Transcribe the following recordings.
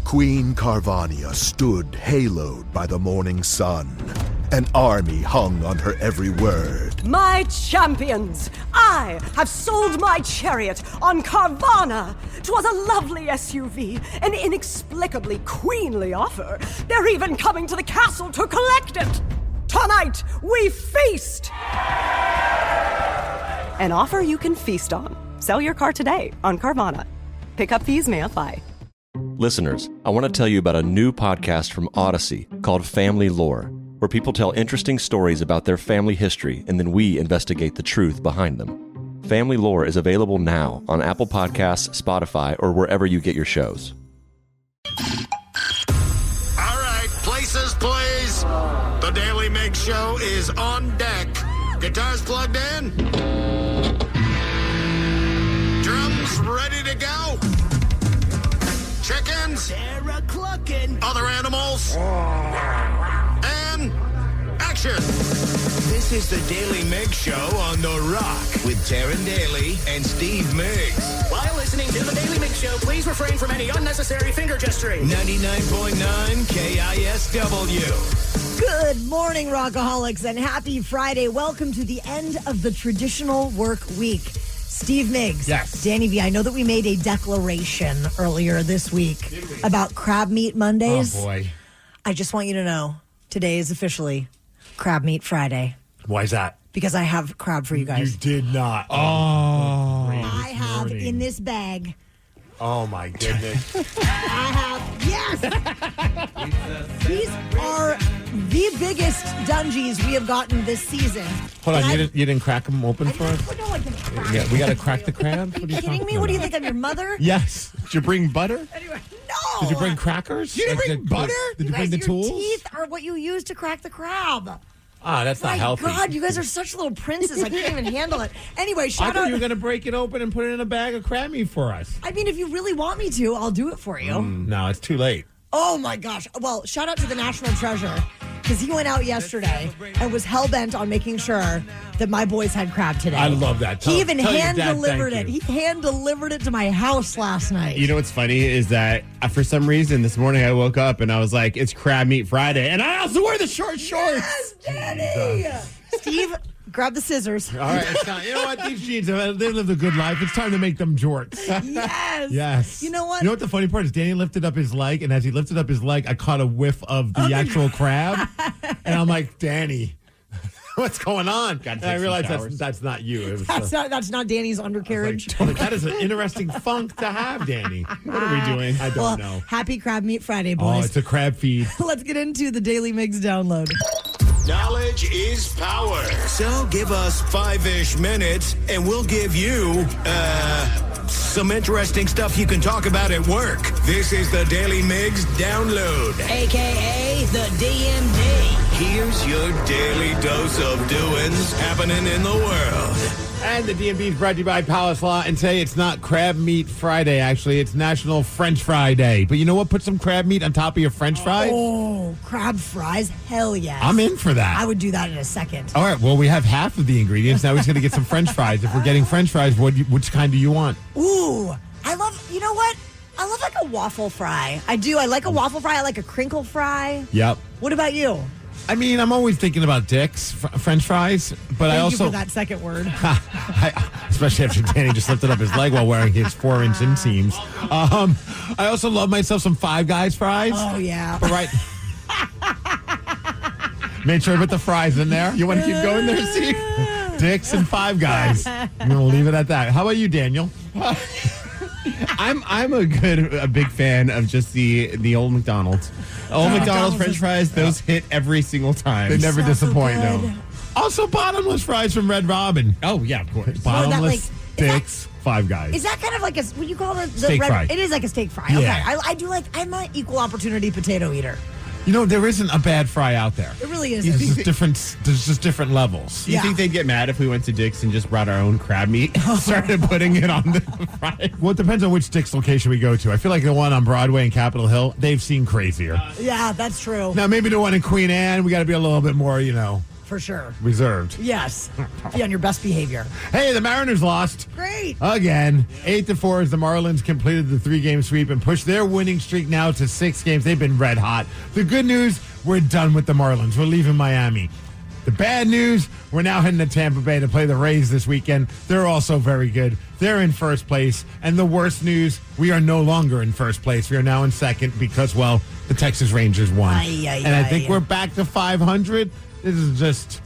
Queen Carvania stood haloed by the morning sun. An army hung on her every word. My champions, I have sold my chariot on Carvana. 'Twas a lovely SUV, an inexplicably queenly offer. They're even coming to the castle to collect it. Tonight, we feast! An offer you can feast on. Sell your car today on Carvana. Pickup fees may apply. Listeners, I want to tell you about a new podcast from Odyssey called Family Lore, where people tell interesting stories about their family history and then we investigate the truth behind them. Family Lore is available now on Apple Podcasts, Spotify, or wherever you get your shows. All right, places, please. The Daly Migs Show is on deck. Guitars plugged in. Drums ready to go. Chickens. They're clucking. Other animals. And action. This is the Daly Migs Show on The Rock with Taryn Daly and Steve Migs. While listening to the Daly Migs Show, please refrain from any unnecessary finger gesturing. 99.9 KISW. Good morning, Rockaholics, and happy Friday. Welcome to the end of the traditional work week. Steve Migs. Yes. Danny V, I know that we made a declaration earlier this week about Crab Meat Mondays. Oh, boy. I just want you to know, today is officially Crab Meat Friday. Why is that? Because I have crab for you guys. You did not. Oh. I have in this bag. Oh, my goodness. I have, yes! These are the biggest dungees we have gotten this season. Hold on, you didn't crack them open for us? No, I didn't crack Yeah, we got to crack the crab? Are you kidding me? What do you think, I'm your mother? Yes. Did you bring butter? Anyway, no! Did you bring crackers? You didn't bring butter? Did you bring the your tools? teeth are what you use to crack the crab. Ah, that's not My healthy. God, you guys are such little princes. I can't even handle it. Anyway, I shout thought out. you were going to break it open and put it in a bag of crab meat for us. I mean, if you really want me to, I'll do it for you. No, it's too late. Oh, my gosh. Well, shout out to the National Treasure, because he went out yesterday and was hell-bent on making sure that my boys had crab today. I love that. He even tell your dad hand-delivered it. thank He hand-delivered it to my house last night. You know what's funny is that for some reason this morning I woke up and I was like, it's Crab Meat Friday. And I also wear the short shorts. Yes, Danny! Steve, grab the scissors. All right, it's time. You know what? These jeans, they lived a good life. It's time to make them jorts. Yes. Yes. You know what? You know what the funny part is? Danny lifted up his leg, and as he lifted up his leg, I caught a whiff of the actual crab. And I'm like, Danny, what's going on? And I realized that's not you. It was, That's not Danny's undercarriage. like, that is an interesting funk to have, Danny. What are we doing? I don't know. Happy Crab Meat Friday, Oh, boys. it's a crab feed. Let's get into the Daily Migs download. Knowledge is power. So give us 5-ish minutes and we'll give you, some interesting stuff you can talk about at work. This is the Daily Migs Download. AKA the DMD. Here's your daily dose of doings happening in the world. And the DMV is brought to you by Palace Law. And today it's not Crab Meat Friday, actually. It's National French Fry Day. But you know what? Put some crab meat on top of your French fries. Oh, crab fries? Hell yes. I'm in for that. I would do that in a second. All right, well, we have half of the ingredients. Now we're just going to get some French fries. If we're getting French fries, which kind do you want? Ooh, I love, you know what? I love like a waffle fry. I do. I like a waffle fry. I like a crinkle fry. Yep. What about you? I mean, I'm always thinking about Dick's French fries, but I Thank also... you for that second word. especially after Danny just lifted up his leg while wearing his 4-inch inseams. I also love myself some Five Guys fries. Oh, yeah. But right... Made sure to put the fries in there. You want to keep going there, Steve? Dick's and Five Guys. I'm going to leave it at that. How about you, Daniel? I'm a big fan of just the old McDonald's. Old McDonald's French fries, those hit every single time. They never So disappoint, good. no. Also, bottomless fries from Red Robin. Oh, yeah, of course. Bottomless, like- Dick's, Five Guys. Is that kind of like a, what do you call it? The Steak fry. It is like a steak fry. Yeah. Okay. I do like, I'm an equal opportunity potato eater. You know, there isn't a bad fry out there. It really There's isn't. just different levels. Do you Yeah. think they'd get mad if we went to Dick's and just brought our own crab meat and started putting it on the fry? Well, it depends on which Dick's location we go to. I feel like the one on Broadway and Capitol Hill, they've seen crazier. Yeah, that's true. Now, maybe the one in Queen Anne, we got to be a little bit more, for sure. Reserved. Yes. Be on your best behavior. Hey, the Mariners lost. Great. Again. 8-4 as the Marlins completed the 3-game sweep and pushed their winning streak now to 6 games. They've been red hot. The good news, we're done with the Marlins. We're leaving Miami. The bad news, we're now heading to Tampa Bay to play the Rays this weekend. They're also very good. They're in first place. And the worst news, we are no longer in first place. We are now in second because, well, the Texas Rangers won. I think we're back to 500. This is just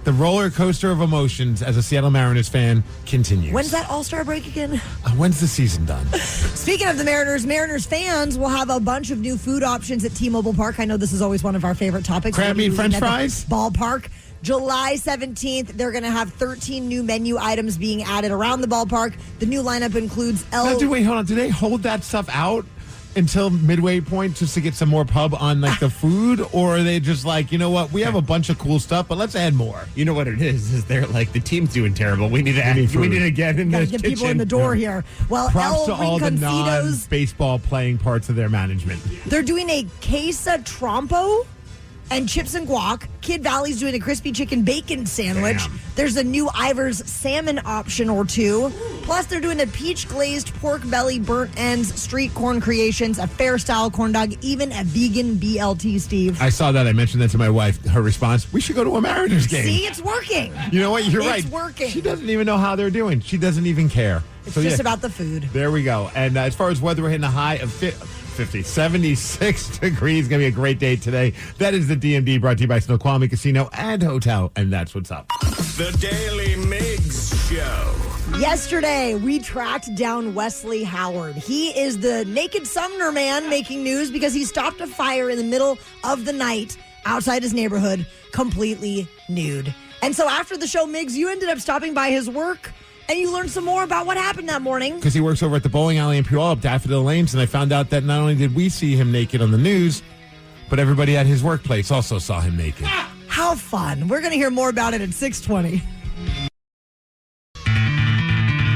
the roller coaster of emotions as a Seattle Mariners fan continues. When's that All-Star break again? When's the season done? Speaking of the Mariners fans will have a bunch of new food options at T-Mobile Park. I know this is always one of our favorite topics. Crab meat French fries? Ballpark. July 17th, they're going to have 13 new menu items being added around the ballpark. The new lineup includes wait, hold on. Do they hold that stuff out until midway point just to get some more pub on like the food, or are they just like, you know what, we have a bunch of cool stuff, but let's add more? You know what it is they're like, the team's doing terrible. We need to get in the get people in the door here. Well, props to all the Rinconcitos, non-baseball playing parts of their management. They're doing a queso trompo and chips and guac. Kid Valley's doing a crispy chicken bacon sandwich. Damn. There's a new Ivar's salmon option or two. Plus, they're doing a peach glazed pork belly, burnt ends, street corn creations, a fair style corn dog, even a vegan BLT, Steve. I saw that. I mentioned that to my wife. Her response, we should go to a Mariners game. See, it's working. You know what? You're right. It's working. She doesn't even know how they're doing. She doesn't even care. It's just about the food. There we go. And as far as weather, we're hitting a high of 76 degrees. Going to be a great day today. That is the DMD, brought to you by Snoqualmie Casino and Hotel. And that's what's up. The Daily Migs Show. Yesterday, we tracked down Wesley Howard. He is the naked Sumner man making news because he stopped a fire in the middle of the night outside his neighborhood, completely nude. And so after the show, Migs, you ended up stopping by his work, and you learned some more about what happened that morning. Because he works over at the bowling alley in Puyallup, Daffodil Lanes, and I found out that not only did we see him naked on the news, but everybody at his workplace also saw him naked. How fun. We're going to hear more about it at 6:20.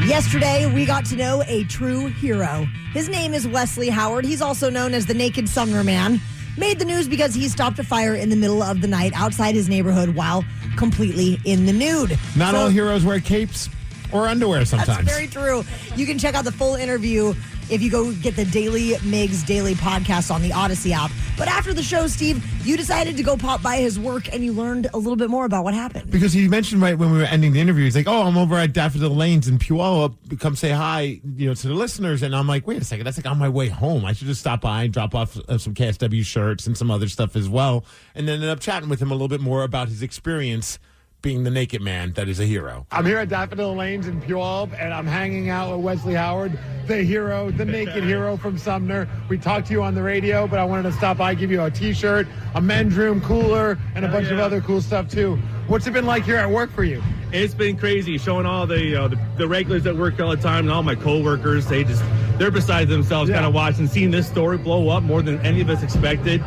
Yesterday, we got to know a true hero. His name is Wesley Howard. He's also known as the Naked Sumner Man. Made the news because he stopped a fire in the middle of the night outside his neighborhood while completely in the nude. Not all heroes wear capes or underwear sometimes. That's very true. You can check out the full interview if you go get the Daily Migs Daily podcast on the Odyssey app. But after the show, Steve, you decided to go pop by his work and you learned a little bit more about what happened. Because he mentioned right when we were ending the interview, he's like, oh, I'm over at Daffodil Lanes in Puyallup. Come say hi, to the listeners. And I'm like, wait a second, that's like on my way home. I should just stop by and drop off some KSW shirts and some other stuff as well. And then ended up chatting with him a little bit more about his experience being the naked man that is a hero. I'm here at Daffodil Lanes in Puyallup, and I'm hanging out with Wesley Howard, the hero, the naked hero from Sumner. We talked to you on the radio, but I wanted to stop by, give you a T-shirt, a men's room cooler, and a bunch of other cool stuff, too. What's it been like here at work for you? It's been crazy, showing all the regulars that work all the time and all my coworkers. They're beside themselves, kind of watching, seeing this story blow up more than any of us expected.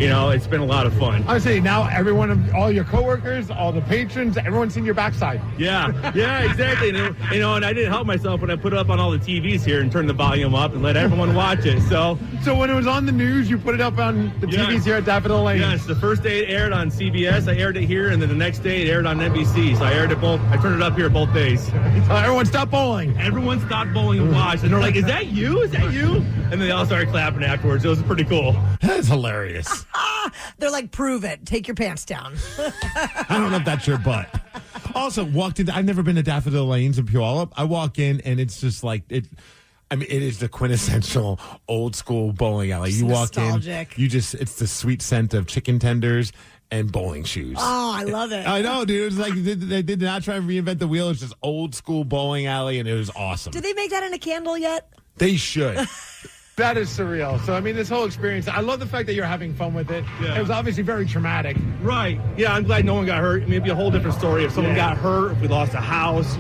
It's been a lot of fun. I say now all your coworkers, all the patrons, everyone's seen your backside. Yeah, exactly. And I didn't help myself when I put it up on all the TVs here and turned the volume up and let everyone watch it. So when it was on the news, you put it up on the TVs here at Daffodil Lane. Yes, the first day it aired on CBS, I aired it here, and then the next day it aired on NBC. So I aired it both. I turned it up here both days. Everyone stopped bowling. Everyone stopped bowling and watched, and they're like, "Is that you? Is that you?" And then they all started clapping afterwards. It was pretty cool. That's hilarious. They're like, prove it. Take your pants down. I don't know if that's your butt. Also, walked in. I've never been to Daffodil Lanes in Puyallup. I walk in, and it's just like it. I mean, it is the quintessential old school bowling alley. You walk nostalgic. in, it's the sweet scent of chicken tenders and bowling shoes. Oh, I love it. I know, dude. It was like they did not try to reinvent the wheel. It's just old school bowling alley, and it was awesome. Did they make that in a candle yet? They should. That is surreal. So, I mean, this whole experience, I love the fact that you're having fun with it. Yeah. It was obviously very traumatic. Right. Yeah, I'm glad no one got hurt. I mean, it'd be a whole different story. If someone got hurt, if we lost a house,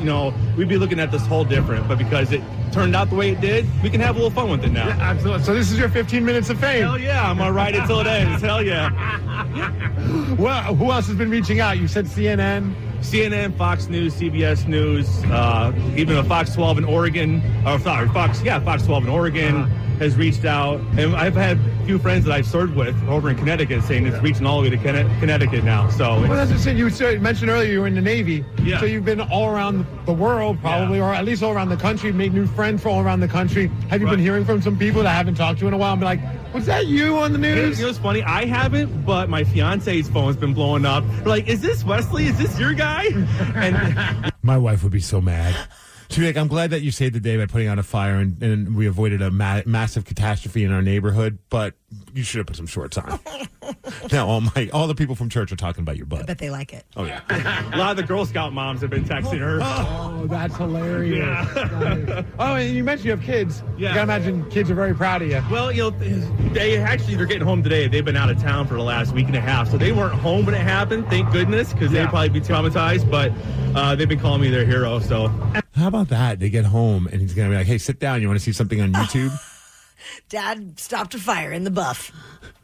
we'd be looking at this whole different. But because it turned out the way it did, we can have a little fun with it now. Yeah, absolutely. So this is your 15 minutes of fame. Hell yeah. I'm going to ride it till it ends. Hell yeah. Well, who else has been reaching out? You said CNN. CNN, Fox News, CBS News, even a Fox 12 in Oregon. Fox 12 in Oregon. has reached out, and I've had a few friends that I've served with over in Connecticut saying it's reaching all the way to Connecticut now. So, well, that's just it. You mentioned earlier you were in the Navy, yeah. So you've been all around the world, probably, or at least all around the country, made new friends from all around the country. Have you been hearing from some people that I haven't talked to in a while and be like, was that you on the news? You know, it's funny. I haven't, but my fiance's phone's been blowing up. They're like, is this Wesley? Is this your guy? And my wife would be so mad. She'd be like, I'm glad that you saved the day by putting out a fire and we avoided a massive catastrophe in our neighborhood, but you should have put some shorts on. Now all the people from church are talking about your butt. I bet they like it. Oh, yeah. A lot of the Girl Scout moms have been texting her. Oh, that's hilarious. Yeah. Oh, and you mentioned you have kids. Yeah. I gotta imagine kids are very proud of you. Well, you know, they're getting home today. They've been out of town for the last week and a half, so they weren't home when it happened, thank goodness, because they'd probably be traumatized, but they've been calling me their hero, so. How about that? They get home and he's going to be like, hey, sit down. You want to see something on YouTube? Dad stopped a fire in the buff.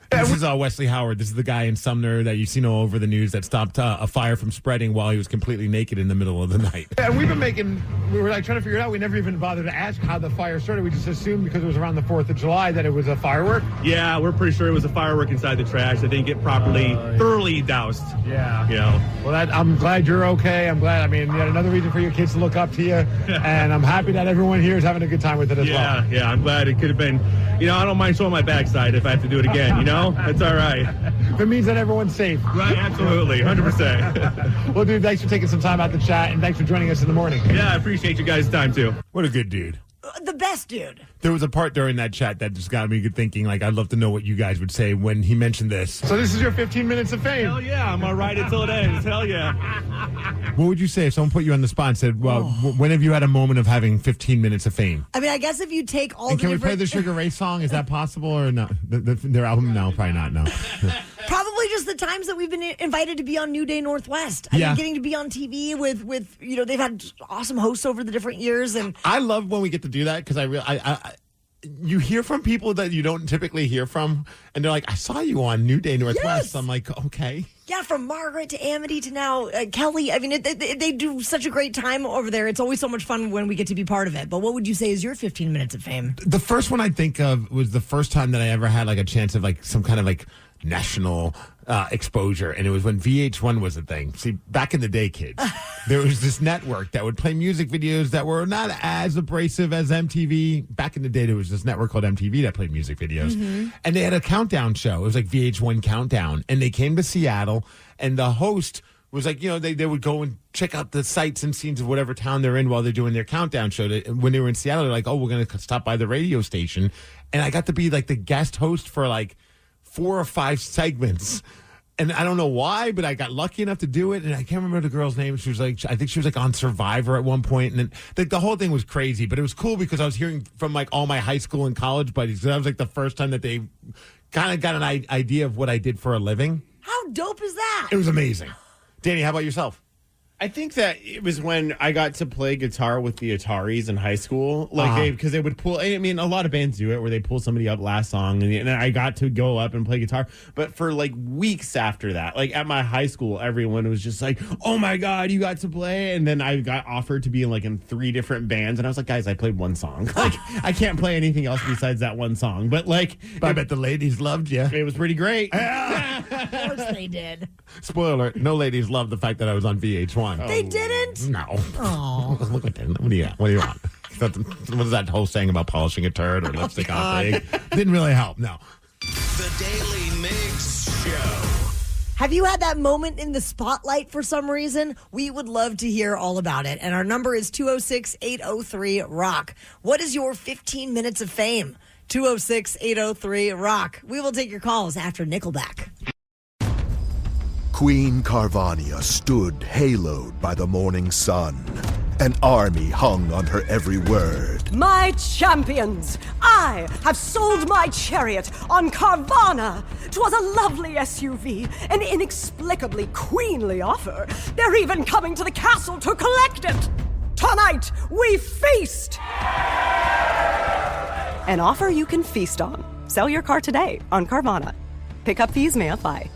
This is Wesley Howard. This is the guy in Sumner that you've seen all over the news that stopped a fire from spreading while he was completely naked in the middle of the night. Yeah, we were like trying to figure it out. We never even bothered to ask how the fire started. We just assumed because it was around the 4th of July that it was a firework. Yeah, we're pretty sure it was a firework inside the trash that didn't get properly, thoroughly doused. Yeah. You know. Well, I'm glad you're okay. I'm glad. I mean, you had another reason for your kids to look up to you. And I'm happy that everyone here is having a good time with it as well. Yeah, I'm glad. It could have been, you know, I don't mind showing my backside if I have to do it again, you know? That's all right. If it means that everyone's safe. Right, absolutely, 100%. Well, dude, thanks for taking some time out to chat, and thanks for joining us in the morning. Yeah, I appreciate you guys' time, too. What a good dude. The best dude. There was a part during that chat that just got me thinking, like, I'd love to know what you guys would say when he mentioned this. So this is your 15 minutes of fame. Hell yeah, I'm going to ride it till it ends. Hell yeah. What would you say if someone put you on the spot and said, well, when have you had a moment of having 15 minutes of fame? I mean, I guess if you take all and the can we play the Sugar Ray song? Is that possible or no? Their album? No, probably not, no. Probably just the times that we've been invited to be on New Day Northwest. I mean, getting to be on TV with you know, they've had awesome hosts over the different years. And I love when we get to do that because you hear from people that you don't typically hear from, and they're like, I saw you on New Day Northwest. Yes. I'm like, okay. Yeah, from Margaret to Amity to now Kelly. I mean, they do such a great time over there. It's always so much fun when we get to be part of it. But what would you say is your 15 minutes of fame? The first one I think of was the first time that I ever had like a chance of like some kind of like national exposure, and it was when VH1 was a thing. See, back in the day, kids, there was this network that would play music videos that were not as abrasive as MTV. Back in the day, there was this network called MTV that played music videos, and they had a countdown show. It was like VH1 Countdown, and they came to Seattle, and the host was like, you know, they would go and check out the sights and scenes of whatever town they're in while they're doing their countdown show. When they were in Seattle, they're like, oh, we're going to stop by the radio station, and I got to be like the guest host for like 4 or 5 segments. And I don't know why, but I got lucky enough to do it. And I can't remember the girl's name. She was like, I think she was like on Survivor at one point. And then the whole thing was crazy, but it was cool because I was hearing from like all my high school and college buddies. That was like the first time that they kind of got an idea of what I did for a living. How dope is that? It was amazing. Danny, how about yourself? I think that it was when I got to play guitar with the Ataris in high school, like because they would pull. I mean, a lot of bands do it where they pull somebody up last song, and I got to go up and play guitar. But for like weeks after that, like at my high school, everyone was just like, "Oh my god, you got to play!" And then I got offered to be in 3 different bands, and I was like, "Guys, I played one song. Like, I can't play anything else besides that one song." But like, I bet the ladies loved you. It was pretty great. Of course they did. Spoiler: no ladies loved the fact that I was on VH1. They didn't? No. Oh. Look at that. What do you want? What is that whole saying about polishing a turd or lipstick on pig? Didn't really help, no. The Daily Migs Show. Have you had that moment in the spotlight for some reason? We would love to hear all about it. And our number is 206-803-ROCK. What is your 15 minutes of fame? 206-803-ROCK. We will take your calls after Nickelback. Queen Carvania stood haloed by the morning sun. An army hung on her every word. My champions, I have sold my chariot on Carvana. 'Twas a lovely SUV, an inexplicably queenly offer. They're even coming to the castle to collect it. Tonight, we feast. An offer you can feast on. Sell your car today on Carvana. Pickup fees may apply.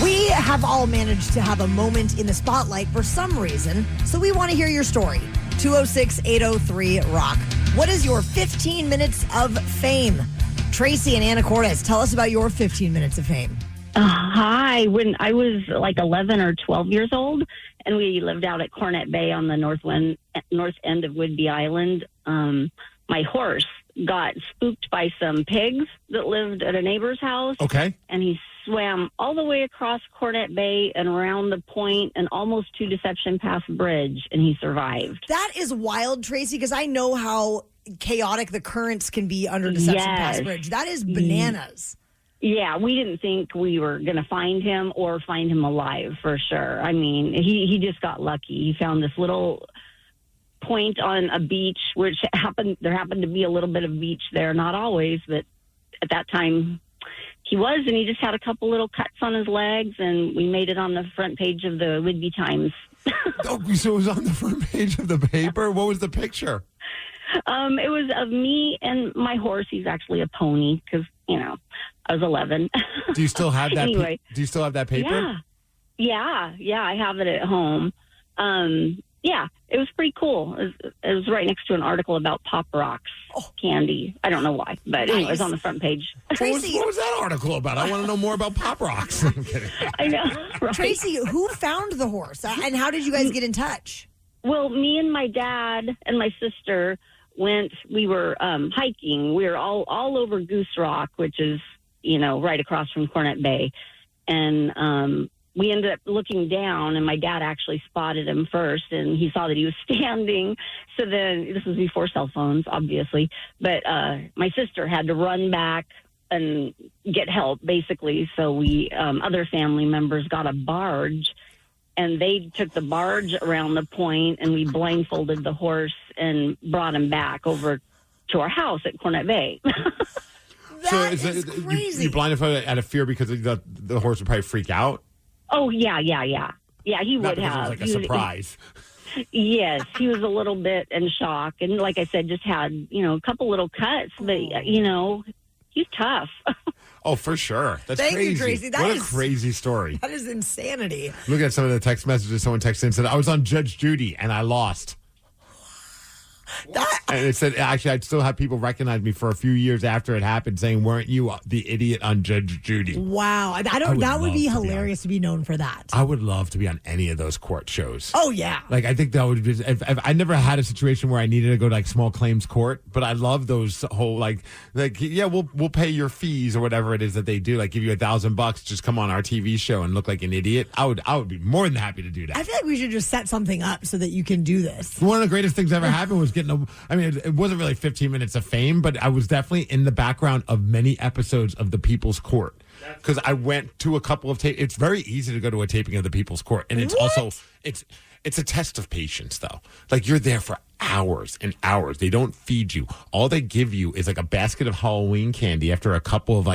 We have all managed to have a moment in the spotlight for some reason, so we want to hear your story. 206-803-ROCK. What is your 15 minutes of fame? Tracy and Anacortes, tell us about your 15 minutes of fame. Hi. When I was like 11 or 12 years old, and we lived out at Cornet Bay on the north end of Whidbey Island, my horse got spooked by some pigs that lived at a neighbor's house. Okay. And he swam all the way across Cornet Bay and around the point and almost to Deception Pass Bridge, and he survived. That is wild, Tracy, because I know how chaotic the currents can be under Deception Pass Bridge. That is bananas. Yeah, we didn't think we were going to find him or find him alive for sure. I mean, he just got lucky. He found this little point on a beach, which there happened to be a little bit of beach there, not always, but at that time he was, and he just had a couple little cuts on his legs, and we made it on the front page of the Whidbey Times. Oh, so it was on the front page of the paper? What was the picture? It was of me and my horse. He's actually a pony because, I was 11. Do you still have that? Anyway. Do you still have that paper? Yeah. I have it at home. Yeah, it was pretty cool. It was right next to an article about Pop Rocks candy. I don't know why, but anyway, it was on the front page. Tracy, what was that article about? I want to know more about Pop Rocks. I'm kidding. I know. Right? Tracy, who found the horse, and how did you guys get in touch? Well, me and my dad and my sister we were hiking. We were all over Goose Rock, which is, right across from Cornet Bay. And we ended up looking down, and my dad actually spotted him first, and he saw that he was standing. So then, this was before cell phones, obviously. But my sister had to run back and get help, basically. So we, other family members, got a barge, and they took the barge around the point, and we blindfolded the horse and brought him back over to our house at Cornet Bay. That is crazy. You blindfolded out of fear because the horse would probably freak out? Oh, yeah. Yeah, he would have. It was like a surprise. Yes, he was a little bit in shock. And like I said, just had, a couple little cuts. But, he's tough. Oh, for sure. That's Thank crazy. you, Tracy. What a crazy story. That is insanity. Look at some of the text messages someone texted in and said, I was on Judge Judy and I lost. And it said, actually, I'd still have people recognize me for a few years after it happened, saying, "Weren't you the idiot on Judge Judy?" Wow, that would be hilarious to be known for that. I would love to be on any of those court shows. Oh yeah, I think that would be. If I never had a situation where I needed to go to small claims court, but I love those whole we'll pay your fees or whatever it is that they do. Like give you $1,000, just come on our TV show and look like an idiot. I would be more than happy to do that. I feel like we should just set something up so that you can do this. One of the greatest things ever happened was it wasn't really 15 minutes of fame, but I was definitely in the background of many episodes of The People's Court because I went to a couple of tapes. It's very easy to go to a taping of The People's Court, and it's also it's a test of patience, though. Like you're there for hours and hours. They don't feed you. All they give you is like a basket of Halloween candy after a couple of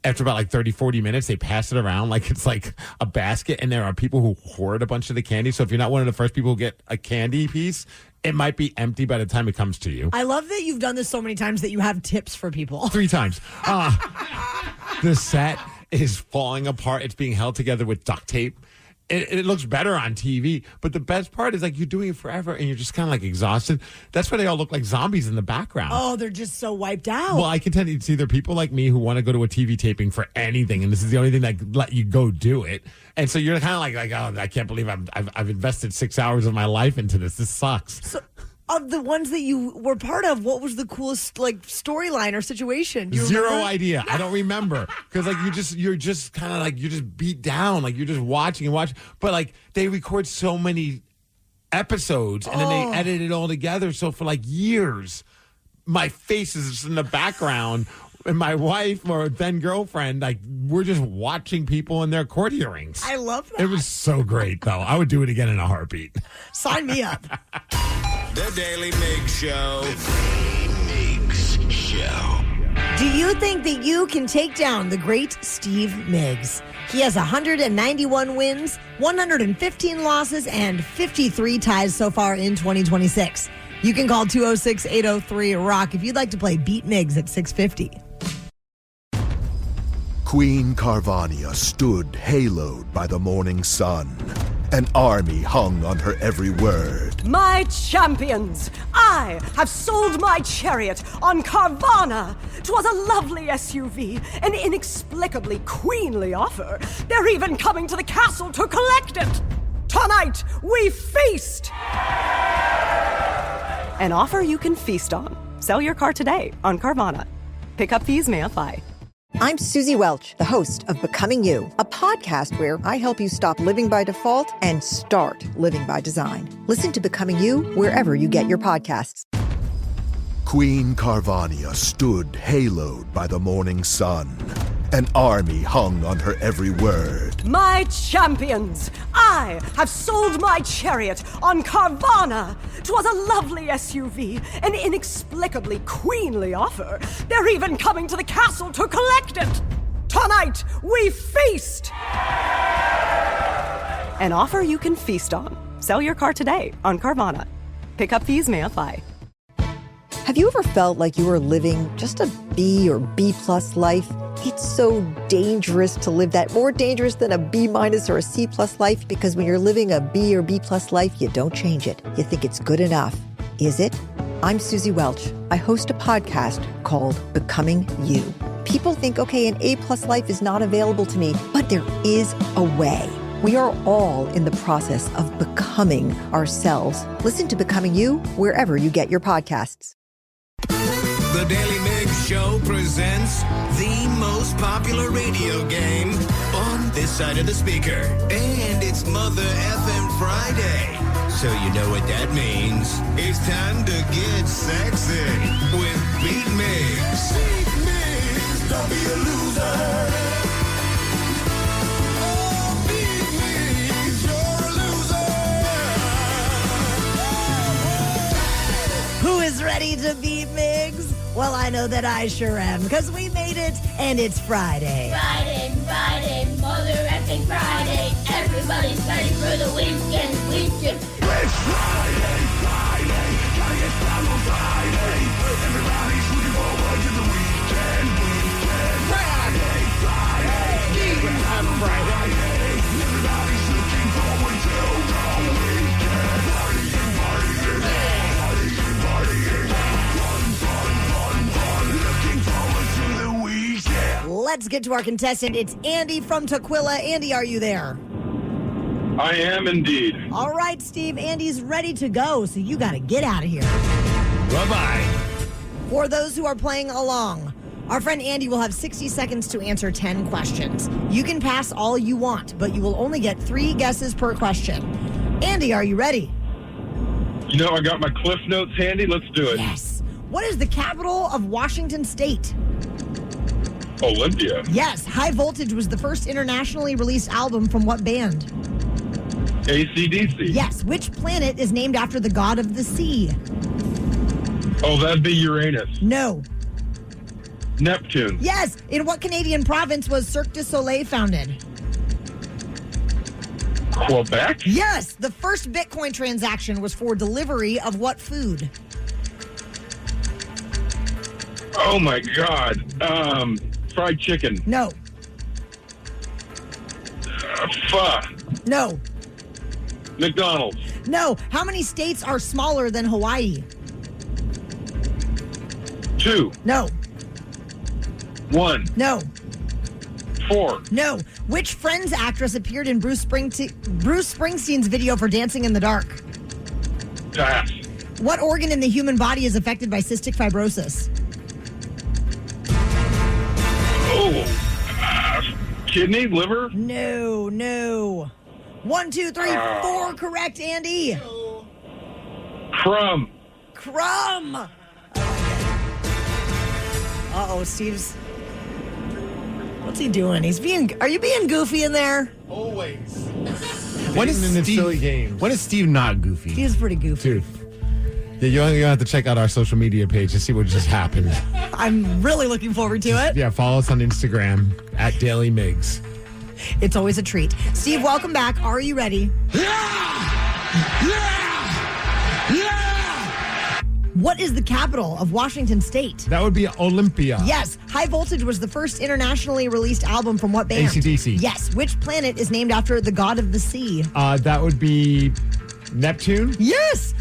after about 30, 40 minutes, they pass it around like it's like a basket, and there are people who hoard a bunch of the candy. So if you're not one of the first people who get a candy piece, it might be empty by the time it comes to you. I love that you've done this so many times that you have tips for people. 3 times. The set is falling apart. It's being held together with duct tape. It looks better on TV, but the best part is you're doing it forever and you're just kind of exhausted. That's why they all look like zombies in the background. Oh, they're just so wiped out. Well, I can tell you, it's either people like me who want to go to a TV taping for anything, and this is the only thing that let you go do it. And so you're kind of oh, I can't believe I've invested 6 hours of my life into this. This sucks. So, of the ones that you were part of, what was the coolest storyline or situation? Zero idea. I don't remember because you're just kind of you're just beat down, you're just watching and watching. But they record so many episodes and then they edit it all together. So for years, my face is just in the background. And my wife or then girlfriend, we're just watching people in their court hearings. I love that. It was so great, though. I would do it again in a heartbeat. Sign me up. The Daily Migs Show. The Daily Migs Show. Do you think that you can take down the great Steve Migs? He has 191 wins, 115 losses, and 53 ties so far in 2026. You can call 206-803-ROCK if you'd like to play Beat Migs at 650. Queen Carvania stood haloed by the morning sun, An army hung on her every word. My champions, I have sold my chariot on Carvana. 'Twas a lovely SUV, an inexplicably queenly offer. They're even coming to the castle to collect it. Tonight, we feast! An offer you can feast on. Sell your car today on Carvana. Pickup fees may apply. I'm Susie Welch, the host of Becoming You, a podcast where I help you stop living by default and start living by design. Listen to Becoming You wherever you get your podcasts. Queen Carvania stood haloed by the morning sun. An army hung on her every word. My champions, I have sold my chariot on Carvana. 'Twas a lovely SUV, an inexplicably queenly offer. They're even coming to the castle to collect it. Tonight, we feast! An offer you can feast on. Sell your car today on Carvana. Pickup fees may apply. Have you ever felt like you were living just a B or B plus life? It's so dangerous to live that, more dangerous than a B minus or a C plus life, because when you're living a B or B plus life, you don't change it. You think it's good enough. Is it? I'm Susie Welch. I host a podcast called Becoming You. People think, okay, an A plus life is not available to me, but there is a way. We are all in the process of becoming ourselves. Listen to Becoming You wherever you get your podcasts. The Daily Migs Show presents the most popular radio game on this side of the speaker. And it's Mother FM Friday. So you know what that means. It's time to get sexy with Beat Migs. Beat Migs, don't be a loser. Oh, Beat Migs, you're a loser. Who is ready to beat Migs? Well, I know that I sure am, because we made it, and it's Friday. Friday, Mother effing Friday. Everybody's ready for the weekend. It's Friday, gotta get down on Friday. Everybody's looking forward to the weekend. Friday, even on Friday. Everybody's looking forward to the weekend. Partying. Looking forward to the weekend. Let's get to our contestant. It's Andy from Tukwila. Andy, are you there? I am indeed. All right, Steve. Andy's ready to go, so you got to get out of here. Bye-bye. For those who are playing along, our friend Andy will have 60 seconds to answer 10 questions. You can pass all you want, but you will only get 3 guesses per question. Andy, are you ready? You know, I got my Cliff Notes handy. Let's do it. Yes. What is the capital of Washington State? Olympia. Yes. High Voltage was the first internationally released album from what band? AC/DC. Yes. Which planet is named after the god of the sea? Oh, that'd be Uranus. No. Neptune. Yes. In what Canadian province was Cirque du Soleil founded? Quebec? Yes. The first Bitcoin transaction was for delivery of what food? Oh, my God. Fried chicken. No. Pho. No. McDonald's. No. How many states are smaller than Hawaii? 2. No. 1. No. 4. No. Which Friends actress appeared in Bruce Springsteen's video for Dancing in the Dark? Pass. What organ in the human body is affected by cystic fibrosis? Oh. Kidney? Liver? No. 1, 2, 3, 4 correct, Andy. Crumb. Uh-oh, Steve's... What's he doing? Are you being goofy in there? Always. When is in the Steve, silly games. When is Steve not goofy? He's pretty goofy. Dude. Yeah, you have to check out our social media page to see what just happened. I'm really looking forward to it. Yeah, follow us on Instagram at Daily Migs. It's always a treat. Steve, welcome back. Are you ready? What is the capital of Washington State? That would be Olympia. Yes. High Voltage was the first internationally released album from what band? AC/DC. Yes. Which planet is named after the god of the sea? That would be Neptune? Yes.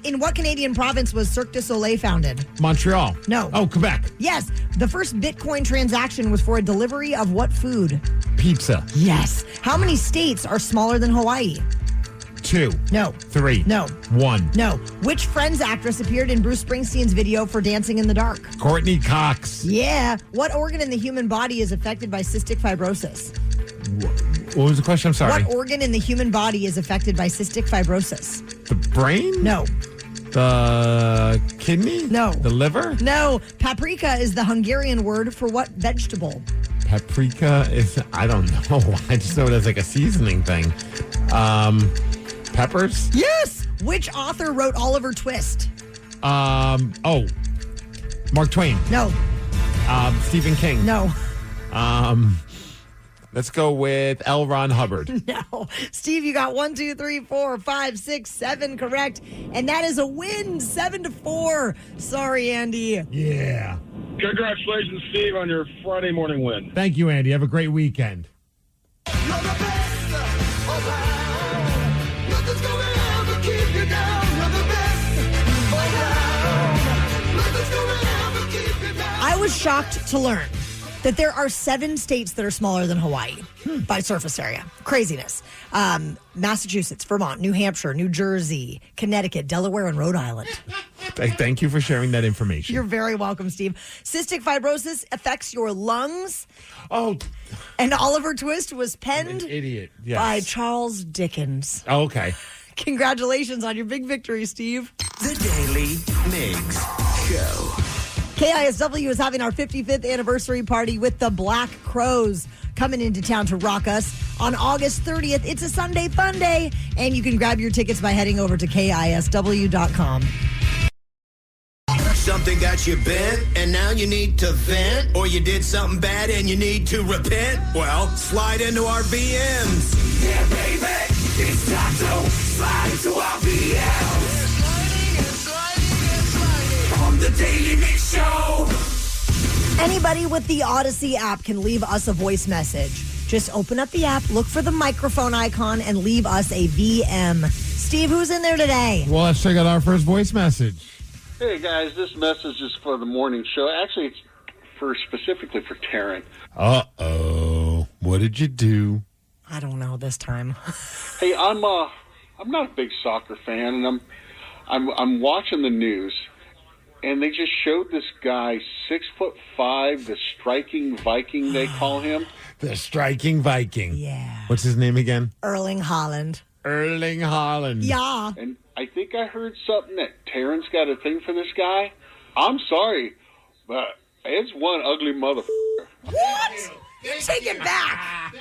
In what Canadian province was Cirque du Soleil founded? Montreal. No. Oh, Quebec. Yes. The first Bitcoin transaction was for a delivery of what food? Pizza. Yes. How many states are smaller than Hawaii? 2. No. 3. No. 1. No. Which Friends actress appeared in Bruce Springsteen's video for Dancing in the Dark? Courtney Cox. Yeah. What organ in the human body is affected by cystic fibrosis? What was the question? I'm sorry. What organ in the human body is affected by cystic fibrosis? The brain? No. The kidney? No. The liver? No. Paprika is the Hungarian word for what vegetable? Paprika is, I don't know. I just know it as like a seasoning thing. Peppers? Yes. Which author wrote Oliver Twist? Mark Twain. No. Stephen King. No. Let's go with L. Ron Hubbard. No. Steve, you got 1, 2, 3, 4, 5, 6, 7 correct. And that is a win, 7-4. Sorry, Andy. Yeah. Congratulations, Steve, on your Friday morning win. Thank you, Andy. Have a great weekend. I was shocked to learn that there are 7 states that are smaller than Hawaii by surface area. Craziness. Massachusetts, Vermont, New Hampshire, New Jersey, Connecticut, Delaware, and Rhode Island. Thank you for sharing that information. You're very welcome, Steve. Cystic fibrosis affects your lungs. Oh. And Oliver Twist was penned An idiot. Yes. by Charles Dickens. Oh, okay. Congratulations on your big victory, Steve. The Daily Migs Show. KISW is having our 55th anniversary party with the Black Crows coming into town to rock us on August 30th. It's a Sunday fun day, and you can grab your tickets by heading over to KISW.com. Something got you bent, and now you need to vent, or you did something bad and you need to repent? Well, slide into our VMs. Yeah, baby, it's time to slide into our VMs. On the Daily Mix Show. Anybody with the Odyssey app can leave us a voice message. Just open up the app, look for the microphone icon, and leave us a VM. Steve, who's in there today? Well, let's check out our first voice message. Hey, guys, this message is for the morning show. Actually, it's specifically for Taryn. Uh-oh. What did you do? I don't know this time. Hey, I'm not a big soccer fan, and I'm watching the news, and they just showed this guy, 6'5", the striking Viking, they call him. The striking Viking. Yeah. What's his name again? Erling Haaland. Erling Haaland. Yeah. And I think I heard something that Taryn's got a thing for this guy. I'm sorry, but it's one ugly motherfucker. What? Take it back.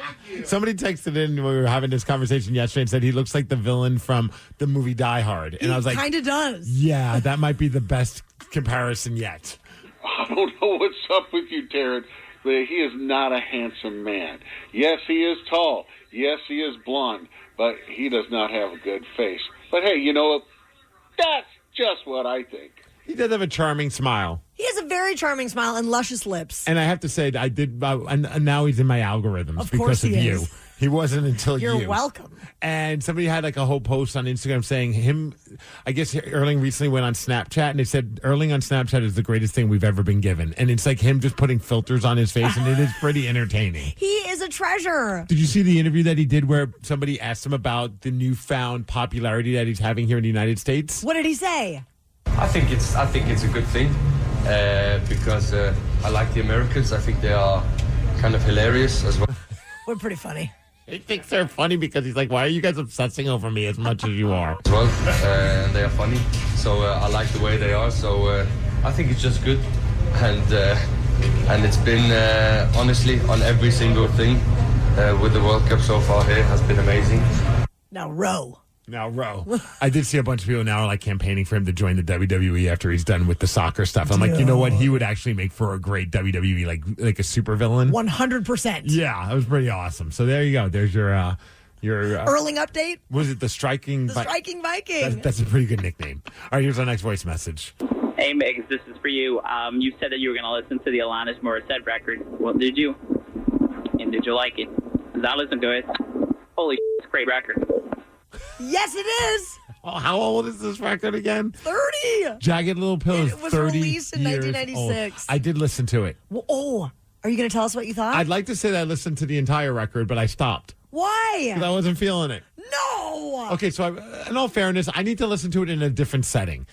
Somebody texted in when we were having this conversation yesterday and said he looks like the villain from the movie Die Hard. And I was like, kind of does. Yeah, that might be the best comparison yet. I don't know what's up with you, Taryn. But he is not a handsome man. Yes, he is tall. Yes, he is blonde. But he does not have a good face. But hey, you know, that's just what I think. He does have a charming smile. He has a very charming smile and luscious lips. And I have to say, I did, and now he's in my algorithms Of because course of he you. is. He wasn't until you. You're welcome. And somebody had like a whole post on Instagram saying him, I guess Erling recently went on Snapchat and they said Erling on Snapchat is the greatest thing we've ever been given. And it's like him just putting filters on his face and it is pretty entertaining. He is a treasure. Did you see the interview that he did where somebody asked him about the newfound popularity that he's having here in the United States? What did he say? I think it's a good thing because I like the Americans. I think they are kind of hilarious as well. We're pretty funny. He thinks they're funny because he's like, why are you guys obsessing over me as much as you are? As well, and they are funny. So I like the way they are. So I think it's just good. And it's been, honestly, on every single thing with the World Cup so far here has been amazing. Now, row. I did see a bunch of people now like campaigning for him to join the WWE after he's done with the soccer stuff. I'm like, you know what? He would actually make for a great WWE, like a supervillain. 100%. Yeah, that was pretty awesome. So there you go. There's your Your Erling update? Was it the Striking? The Striking Viking. That's a pretty good nickname. All right, here's our next voice message. Hey, Migs, this is for you. You said that you were going to listen to the Alanis Morissette record. Well, did you? And did you like it? 'Cause I listened to it. Holy shit, it's a great record. Yes, it is. Oh, how old is this record again? 30. Jagged Little Pill is It was 30 released in years 1996. old. I did listen to it. Well, are you going to tell us what you thought? I'd like to say that I listened to the entire record, but I stopped. Why? Because I wasn't feeling it. No. Okay, so in all fairness, I need to listen to it in a different setting.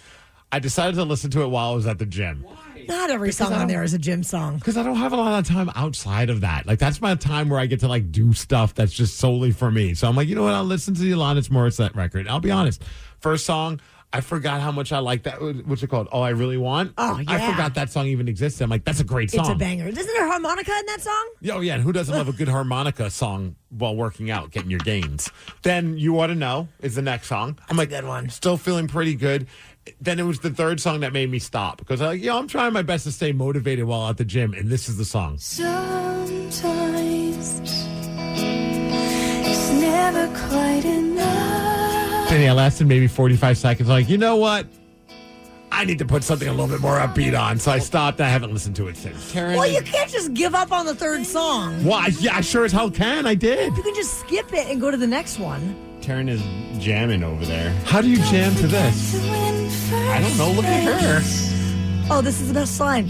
I decided to listen to it while I was at the gym. Not every song on there is a gym song. Because I don't have a lot of time outside of that. Like, that's my time where I get to, like, do stuff that's just solely for me. So I'm like, you know what? I'll listen to the Alanis Morissette record. I'll be honest. First song, I forgot how much I like that. What's it called? All I Really Want? Oh, yeah. I forgot that song even existed. I'm like, that's a great song. It's a banger. Isn't there harmonica in that song? Oh, yeah. And who doesn't love a good harmonica song while working out, getting your gains? Then You Ought to Know is the next song. I'm like, good one. Still feeling pretty good. Then it was the third song that made me stop because I'm trying my best to stay motivated while at the gym, and this is the song. Sometimes it's never quite enough. Then it lasted maybe 45 seconds. Like, you know what? I need to put something a little bit more upbeat on. So I stopped. I haven't listened to it since. Well, you can't just give up on the third song. Well, yeah, I sure as hell can. I did. You can just skip it and go to the next one. Taryn is jamming over there. How do you jam to this? I don't know. Look at her. Oh, this is the best line.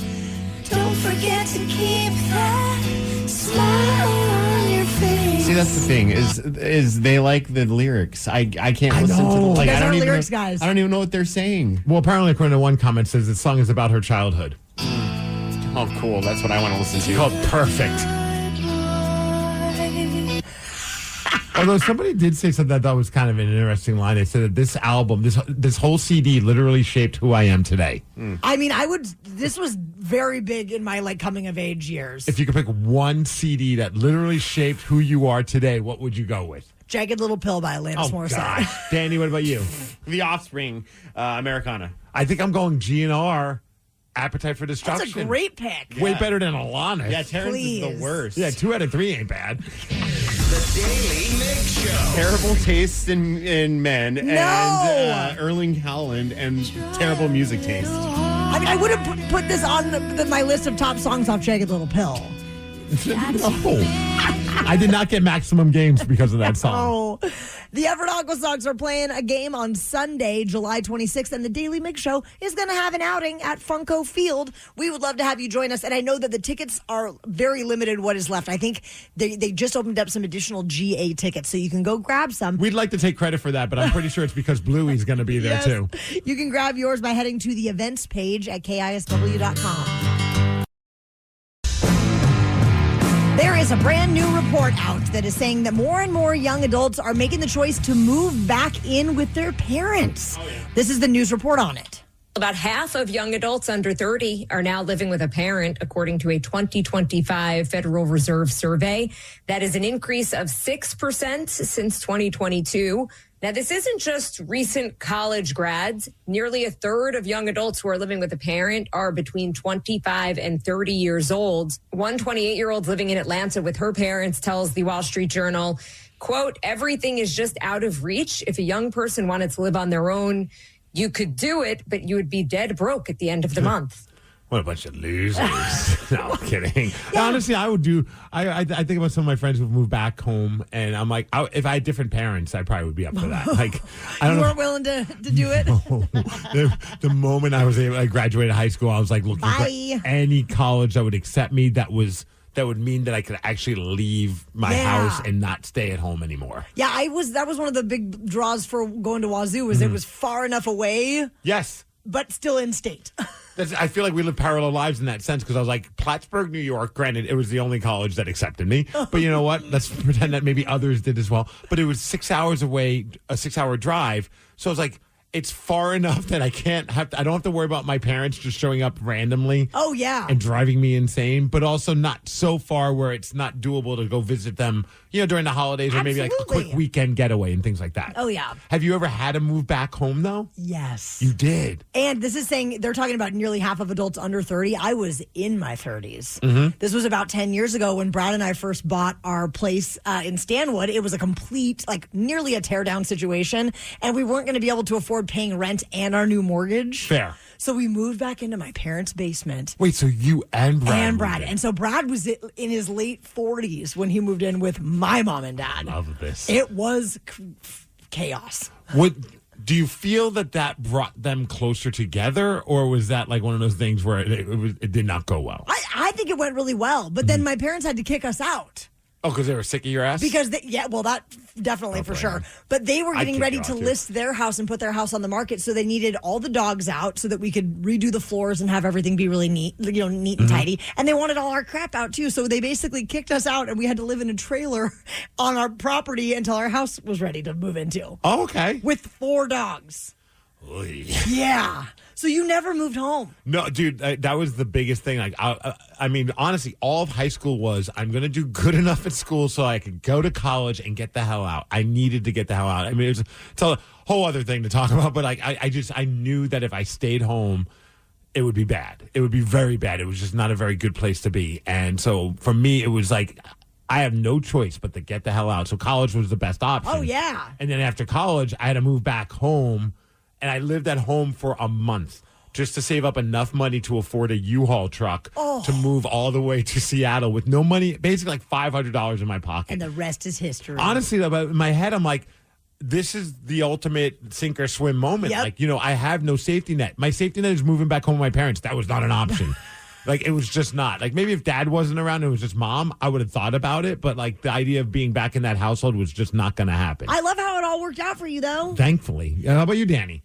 Don't forget to keep that smile on your face. See, that's the thing is they like the lyrics. I can't I listen to know. them. Like, You guys I don't are even lyrics know, guys. I don't even know what they're saying. Well, apparently, according to one comment, says the song is about her childhood. Oh, cool. That's what I want to listen to. It's called Perfect. Although somebody did say something that was kind of an interesting line. They said that this album, this whole CD literally shaped who I am today. I mean, this was very big in my coming of age years. If you could pick one CD that literally shaped who you are today, what would you go with? Jagged Little Pill by Alanis Morissette. Gosh. Danny, what about you? The Offspring, Americana. I think I'm going GNR, Appetite for Destruction. That's a great pick. Way better than Alanis. Yeah, Terrence is the worst. Yeah, 2 out of 3 ain't bad. The Daily Migs Show. Terrible taste in men and Erling Haaland and terrible music taste. I mean, I would have put this on my list of top songs off Jagged Little Pill. I did not get maximum games because of that song. Oh, the Everett Aqua Sox are playing a game on Sunday, July 26th, and the Daily Mix Show is going to have an outing at Funko Field. We would love to have you join us, and I know that the tickets are very limited what is left. I think they just opened up some additional GA tickets, so you can go grab some. We'd like to take credit for that, but I'm pretty sure it's because Bluey's going to be there, Yes. too. You can grab yours by heading to the events page at KISW.com. There is a brand new report out that is saying that more and more young adults are making the choice to move back in with their parents. This is the news report on it. About half of young adults under 30 are now living with a parent, according to a 2025 Federal Reserve survey. That is an increase of 6% since 2022. Now, this isn't just recent college grads. Nearly a third of young adults who are living with a parent are between 25 and 30 years old. One 28-year-old living in Atlanta with her parents tells the Wall Street Journal, quote, everything is just out of reach. If a young person wanted to live on their own, you could do it, but you would be dead broke at the end of the month. What a bunch of losers. No, I'm kidding. Yeah. Honestly, I would do, I think about some of my friends who've moved back home, and I'm like, if I had different parents, I probably would be up for that. Like, I don't You know. weren't willing to do it? The moment I graduated high school, I was like looking Bye. for any college that would accept me that would mean that I could actually leave my house and not stay at home anymore. Yeah, that was one of the big draws for going to Wazoo was it was far enough away. Yes. But still in state. I feel like we live parallel lives in that sense because I was like, Plattsburgh, New York, granted, it was the only college that accepted me. But you know what? Let's pretend that maybe others did as well. But it was 6 hours away, a 6 hour drive. So I was like, it's far enough that I don't have to worry about my parents just showing up randomly. Oh, yeah. And driving me insane, but also not so far where it's not doable to go visit them, during the holidays or maybe like a quick weekend getaway and things like that. Oh, yeah. Have you ever had to move back home, though? Yes. You did. And this is saying they're talking about nearly half of adults under 30. I was in my 30s. Mm-hmm. This was about 10 years ago when Brad and I first bought our place in Stanwood. It was a complete, nearly a teardown situation, and we weren't going to be able to afford paying rent and our new mortgage. Fair. So we moved back into my parents' basement. Wait, so you and Brad? And Brad. And so Brad was in his late 40s when he moved in with my mom and dad. Love this. It was chaos. Do you feel that brought them closer together, or was that like one of those things where it did not go well? I think it went really well, but then my parents had to kick us out. Oh, because they were sick of your ass? Because, that definitely for sure. But they were getting ready to list their house and put their house on the market, so they needed all the dogs out so that we could redo the floors and have everything be really neat, neat and tidy. And they wanted all our crap out, too. So they basically kicked us out, and we had to live in a trailer on our property until our house was ready to move into. Oh, okay. With 4 dogs. Oy. Yeah. So you never moved home? No, dude, that was the biggest thing. I mean, honestly, all of high school was I'm going to do good enough at school so I could go to college and get the hell out. I needed to get the hell out. I mean, it's a whole other thing to talk about, but I knew that if I stayed home, it would be bad. It would be very bad. It was just not a very good place to be. And so for me, it was like, I have no choice but to get the hell out. So college was the best option. Oh, yeah. And then after college, I had to move back home. And I lived at home for a month just to save up enough money to afford a U-Haul truck to move all the way to Seattle with no money, basically like $500 in my pocket. And the rest is history. Honestly, though, in my head, I'm like, this is the ultimate sink or swim moment. Yep. Like, I have no safety net. My safety net is moving back home with my parents. That was not an option. It was just not. Maybe if dad wasn't around and it was just mom, I would have thought about it. But, the idea of being back in that household was just not going to happen. I love how it all worked out for you, though. Thankfully. How about you, Danny?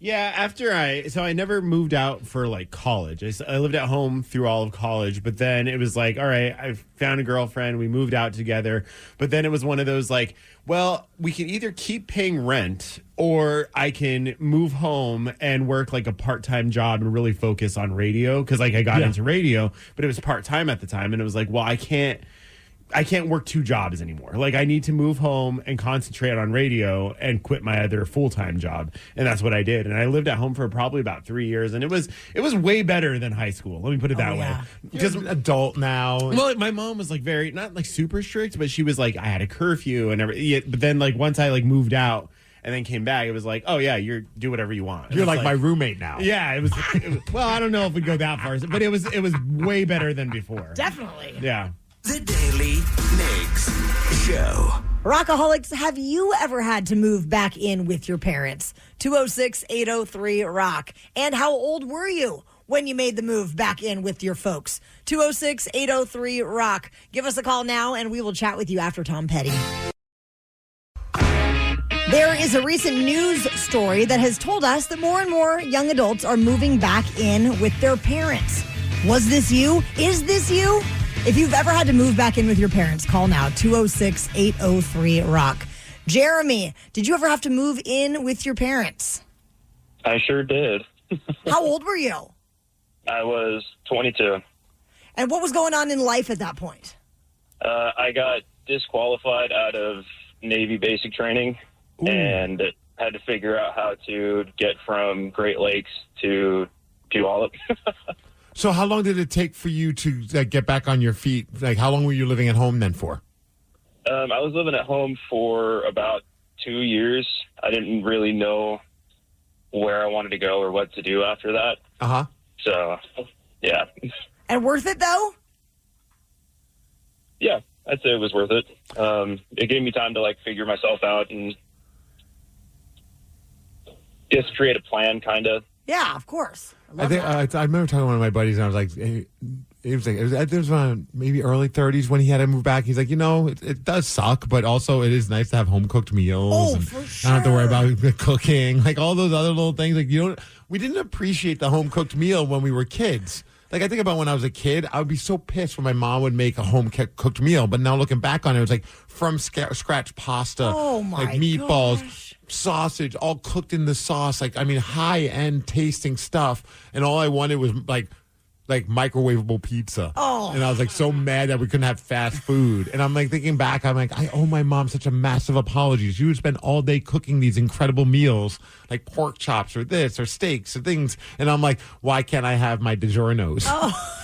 Yeah, I never moved out for college. I lived at home through all of college, but then it was all right, I found a girlfriend, we moved out together. But then it was one of those well, we can either keep paying rent or I can move home and work a part-time job and really focus on radio because I got into radio, but it was part-time at the time, and it was well, I can't work 2 jobs anymore. I need to move home and concentrate on radio and quit my other full-time job. And that's what I did. And I lived at home for probably about 3 years. And it was way better than high school. Let me put it that way. Because I'm an adult now. Well, my mom was very, not super strict, but she was I had a curfew and everything. Yeah, but then once I moved out and then came back, it was oh yeah, you do whatever you want. You're my roommate now. Yeah, it was, well, I don't know if we go that far, but it was way better than before. Definitely. Yeah. The Daily Migs Show. Rockaholics, have you ever had to move back in with your parents? 206-803-ROCK. And how old were you when you made the move back in with your folks? 206-803-ROCK. Give us a call now, and we will chat with you after Tom Petty. There is a recent news story that has told us that more and more young adults are moving back in with their parents. Was this you? Is this you? If you've ever had to move back in with your parents, call now, 206-803-ROCK. Jeremy, did you ever have to move in with your parents? I sure did. How old were you? I was 22. And what was going on in life at that point? I got disqualified out of Navy basic training and had to figure out how to get from Great Lakes to Puyallup. So how long did it take for you to get back on your feet? How long were you living at home then for? I was living at home for about 2 years. I didn't really know where I wanted to go or what to do after that. Uh-huh. So, yeah. And worth it, though? Yeah, I'd say it was worth it. It gave me time to, figure myself out and just create a plan, kind of. Yeah, of course. I remember talking to one of my buddies, and I was like, it was around maybe early 30s when he had to move back. He's like, it does suck, but also it is nice to have home cooked meals. Oh, and for sure. I don't have to worry about the cooking, all those other little things. We didn't appreciate the home cooked meal when we were kids. I think about when I was a kid, I would be so pissed when my mom would make a home cooked meal. But now looking back on it, it was from scratch pasta, oh my meatballs. Gosh. sausage, all cooked in the sauce. Like, I mean, high-end tasting stuff. And all I wanted was like microwavable pizza. Oh. And I was like so mad that we couldn't have fast food. And I'm like thinking back, I'm like, I owe my mom such a massive apology. She would spend all day cooking these incredible meals, like pork chops or this or steaks or things. And I'm like, why can't I have my DiGiorno's? Oh.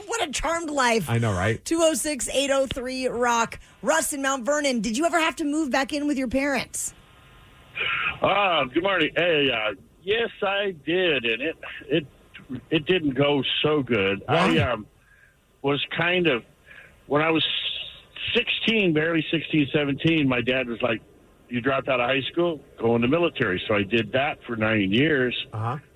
What a charmed life. I know, right? 206-803-ROCK. Russ in Mount Vernon, did you ever have to move back in with your parents? Good morning. Hey, yes, I did, and it didn't go so good. Why? I was kind of, when I was 16, barely 16, 17, my dad was like, you dropped out of high school, go in the military. So I did that for 9 years,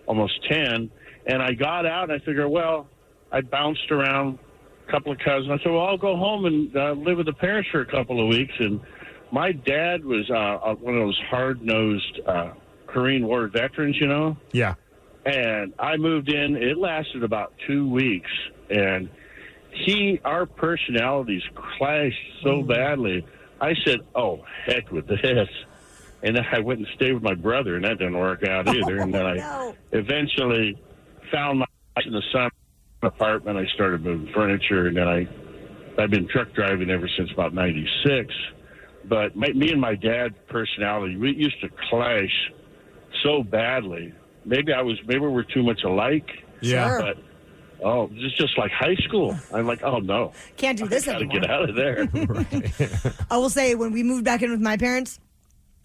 almost 10, and I got out, and I figured, well, I bounced around a couple of cousins. I said, well, I'll go home and live with the parents for a couple of weeks. And my dad was one of those hard-nosed Korean War veterans, you know? Yeah. And I moved in. It lasted about 2 weeks. And our personalities clashed so badly. I said, oh, heck with this. And then I went and stayed with my brother, and that didn't work out either. And then I eventually found my house in the summer apartment. I started moving furniture, and then I've been truck driving ever since about 96. But me and my dad's personality, we used to clash so badly. Maybe we're too much alike. Yeah. But it's just like high school. I'm like, oh no, can't do this anymore. Get out of there. I will say, when we moved back in with my parents,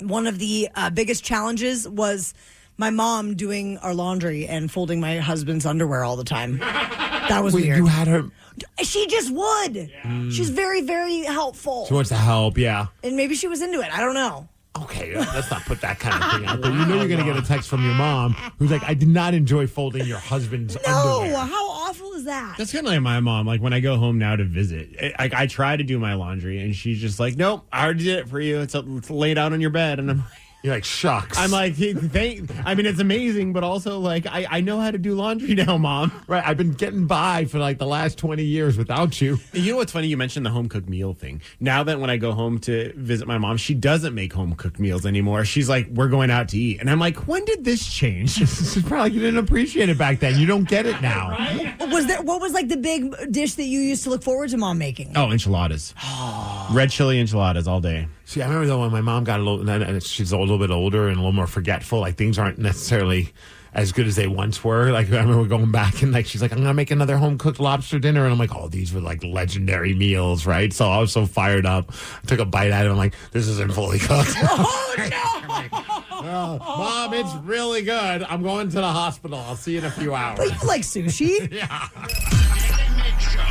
one of the biggest challenges was my mom doing our laundry and folding my husband's underwear all the time. That was weird. You had her. She just would. Yeah. She's very, very helpful. She wants to help, yeah. And maybe she was into it. I don't know. Okay, let's not put that kind of thing out there. You know you're going to get a text from your mom who's like, I did not enjoy folding your husband's underwear. No, how awful is that? That's kind of like my mom. Like when I go home now to visit, I try to do my laundry, and she's just like, nope, I already did it for you. It's laid out on your bed. And I'm like, you're like, shucks. I'm like, it's amazing, but also like, I know how to do laundry now, Mom. Right. I've been getting by for like the last 20 years without you. You know what's funny? You mentioned the home cooked meal thing. Now that when I go home to visit my mom, she doesn't make home cooked meals anymore. She's like, we're going out to eat. And I'm like, when did this change? She's probably like, you didn't appreciate it back then. You don't get it now. Right? What was like the big dish that you used to look forward to Mom making? Oh, enchiladas. Red chili enchiladas all day. See, I remember though when my mom got a little, and she's a little bit older and a little more forgetful, like things aren't necessarily as good as they once were. Like I remember going back and like she's like, I'm gonna make another home cooked lobster dinner, and I'm like, oh, these were like legendary meals, right? So I was so fired up. I took a bite out of it. I'm like, this isn't fully cooked. Oh no! Mom, it's really good. I'm going to the hospital. I'll see you in a few hours. But you like sushi? Yeah.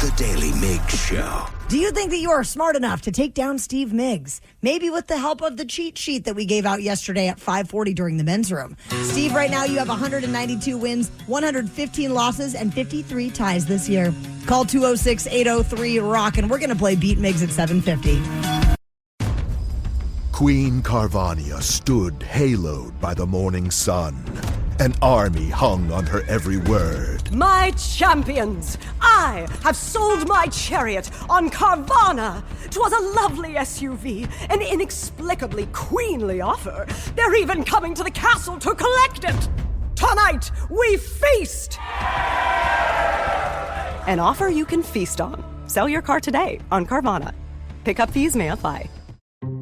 The Daily Migs Show. Do you think that you are smart enough to take down Steve Migs? Maybe with the help of the cheat sheet that we gave out yesterday at 5:40 during the men's room. Steve, right now you have 192 wins, 115 losses, and 53 ties this year. Call 206-803-ROCK, and we're going to play Beat Migs at 7:50. Queen Carvania stood haloed by the morning sun. An army hung on her every word. My champions, I have sold my chariot on Carvana. 'Twas a lovely SUV, an inexplicably queenly offer. They're even coming to the castle to collect it. Tonight, we feast. An offer you can feast on. Sell your car today on Carvana. Pickup fees may apply.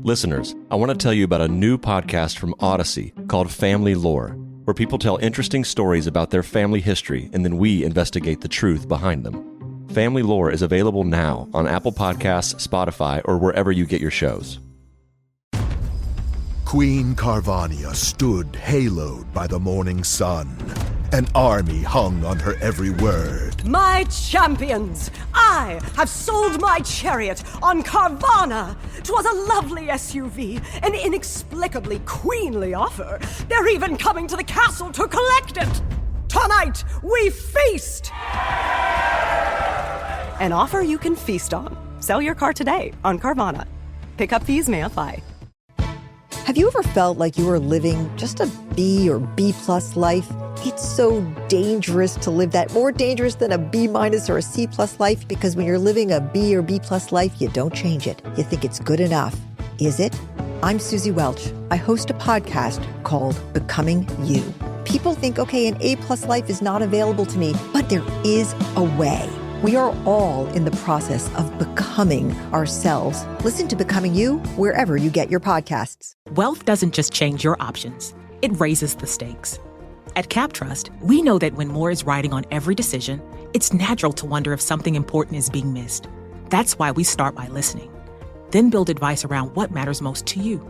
Listeners, I want to tell you about a new podcast from Odyssey called Family Lore, where people tell interesting stories about their family history and then we investigate the truth behind them. Family Lore is available now on Apple Podcasts, Spotify, or wherever you get your shows. Queen Carvania stood haloed by the morning sun. An army hung on her every word. My champions, I have sold my chariot on Carvana. 'Twas a lovely SUV, an inexplicably queenly offer. They're even coming to the castle to collect it. Tonight, we feast. An offer you can feast on. Sell your car today on Carvana. Pickup fees may apply. Have you ever felt like you were living just a B or B plus life? It's so dangerous to live that, more dangerous than a B minus or a C plus life, because when you're living a B or B plus life, you don't change it. You think it's good enough. Is it? I'm Susie Welch. I host a podcast called Becoming You. People think, okay, an A-plus life is not available to me, but there is a way. We are all in the process of becoming ourselves. Listen to Becoming You wherever you get your podcasts. Wealth doesn't just change your options, it raises the stakes. At CapTrust, we know that when more is riding on every decision, it's natural to wonder if something important is being missed. That's why we start by listening, then build advice around what matters most to you.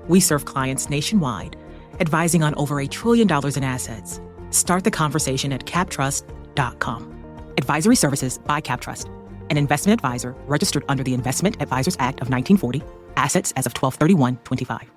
We serve clients nationwide, advising on over $1 trillion in assets. Start the conversation at captrust.com. Advisory services by CapTrust, an investment advisor registered under the Investment Advisors Act of 1940. Assets as of 12/31/25.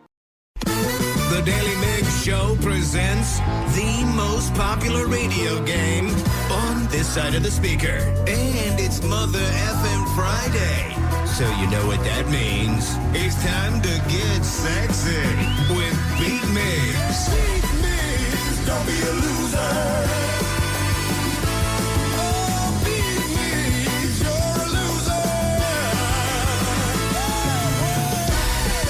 The Daily Migs Show presents the most popular radio game on this side of the speaker. And it's Mother FM Friday. So you know what that means. It's time to get sexy with Beat Migs. Beat Migs, don't be a loser. Oh, Beat Migs, you're a loser.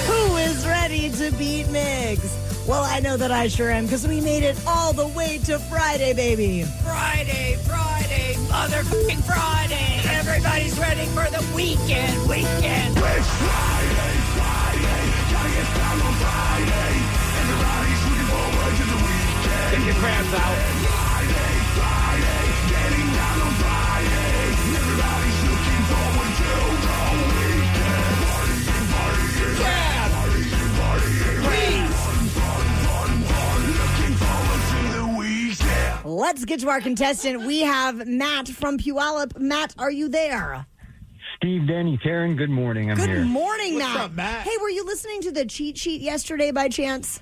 Who is ready to beat Migs? Well, I know that I sure am, because we made it all the way to Friday, baby. Friday, motherfucking Friday. Everybody's ready for the weekend. It's Friday, gotta get down on Friday. Everybody's looking forward to the weekend. Get your crabs out. Friday, getting down on Friday. Everybody's looking forward to the weekend. Partying. Crab. Partying. Fun. Looking forward to the weekend. Let's get to our contestant. We have Matt from Puyallup. Matt, are you there? Steve, Danny, Karen, good morning. I'm Good here. morning, What's Matt. up, Matt? Hey, were you listening to the cheat sheet yesterday by chance?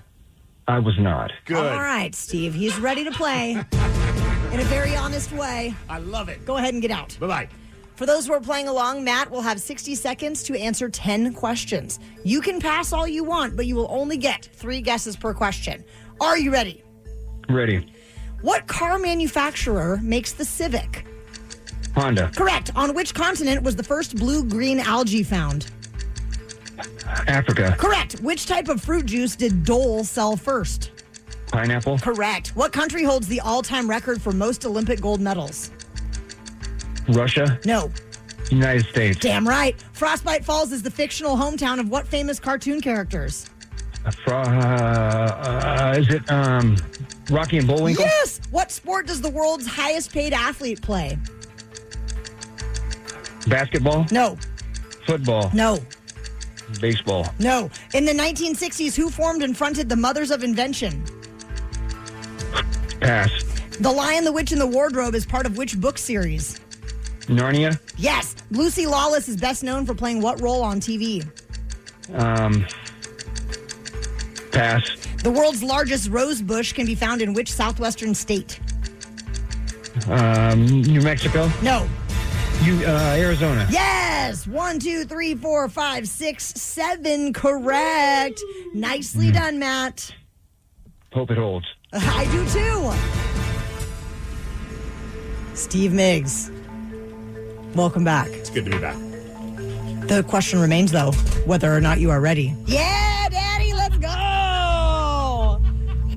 I was not. All right, Steve. He's ready to play in a very honest way. I love it. Go ahead and get out. Bye-bye. For those who are playing along, Matt will have 60 seconds to answer 10 questions. You can pass all you want, but you will only get 3 guesses per question. Are you ready? Ready. What car manufacturer makes the Civic? Honda. Correct. On which continent was the first blue-green algae found? Africa. Correct. Which type of fruit juice did Dole sell first? Pineapple. Correct. What country holds the all-time record for most Olympic gold medals? Russia. No. United States. Damn right. Frostbite Falls is the fictional hometown of what famous cartoon characters? Is it Rocky and Bullwinkle? Yes! What sport does the world's highest paid athlete play? Basketball. No. Football. No. Baseball. No. In the 1960s, who formed and fronted the Mothers of Invention? Pass. The Lion, the Witch, and the Wardrobe is part of which book series? Narnia. Yes. Lucy Lawless is best known for playing what role on TV? Pass. The world's largest rose bush can be found in which southwestern state? New Mexico. No. Arizona. Yes! 1, 2, 3, 4, 5, 6, 7. Correct. Nicely done, Matt. Hope it holds. I do too. Steve Migs, welcome back. It's good to be back. The question remains, though, whether or not you are ready. Yeah, Daddy, let's go!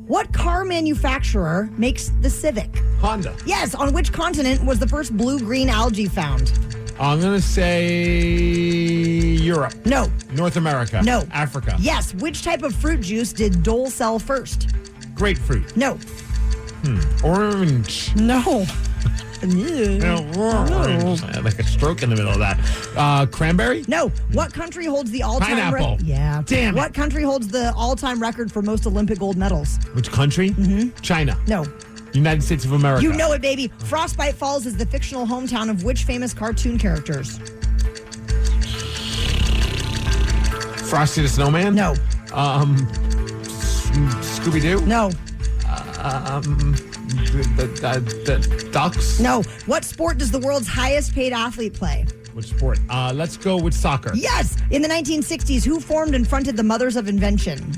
What car manufacturer makes the Civic? Honda. Yes, on which continent was the first blue-green algae found? I'm going to say Europe. No. North America. No. Africa. Yes, which type of fruit juice did Dole sell first? Grapefruit. No. Orange. No. Orange. I had like a stroke in the middle of that. Cranberry? No. What country holds the all-time Pineapple. Yeah. Damn it. What country holds the all-time record for most Olympic gold medals? Which country? China. No. United States of America. You know it, baby. Frostbite Falls is the fictional hometown of which famous cartoon characters? Frosty the Snowman? No. Scooby-Doo? No. The Ducks? No. What sport does the world's highest paid athlete play? Which sport? Let's go with soccer. Yes. In the 1960s, who formed and fronted the Mothers of Invention?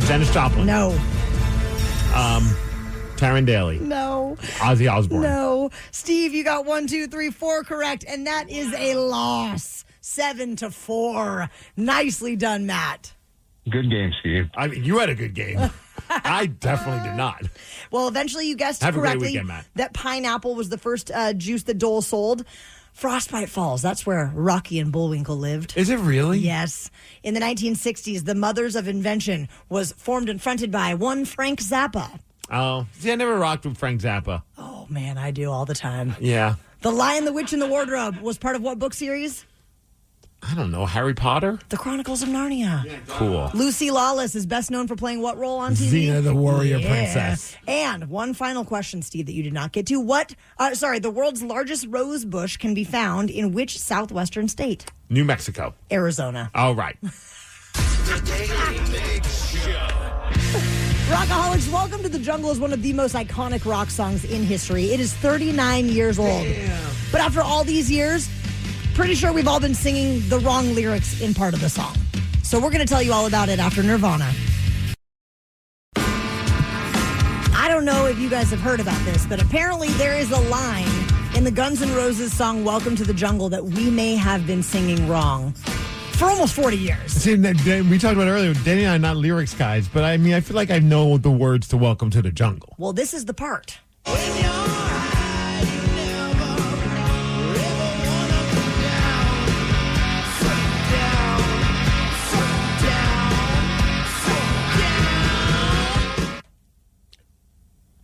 Janis Joplin. No. Taryn Daly. No. Ozzy Osbourne. No. Steve, you got 1, 2, 3, 4 correct, and that is a loss. 7-4. Nicely done, Matt. Good game, Steve. I mean, you had a good game. I definitely did not. Well, eventually you guessed Have a great correctly weekend, Matt. that pineapple was the first juice that Dole sold. Frostbite Falls, that's where Rocky and Bullwinkle lived. Is it really? Yes. In the 1960s, the Mothers of Invention was formed and fronted by one Frank Zappa. Oh, see, I never rocked with Frank Zappa. Oh, man, I do all the time. Yeah. The Lion, the Witch, and the Wardrobe was part of what book series? I don't know. Harry Potter? The Chronicles of Narnia. Yeah. Cool. Lucy Lawless is best known for playing what role on TV? Xena the Warrior Princess. And one final question, Steve, that you did not get to. The world's largest rose bush can be found in which southwestern state? New Mexico. Arizona. All right. The Daily Migs Show. Rockaholics, Welcome to the Jungle is one of the most iconic rock songs in history. It is 39 years old. Damn. But after all these years, pretty sure we've all been singing the wrong lyrics in part of the song. So we're going to tell you all about it after Nirvana. I don't know if you guys have heard about this, but apparently there is a line in the Guns N' Roses song Welcome to the Jungle that we may have been singing wrong for almost 40 years. See, we talked about earlier, Danny and I are not lyrics guys, but I mean, I feel like I know the words to Welcome to the Jungle. Well, this is the part.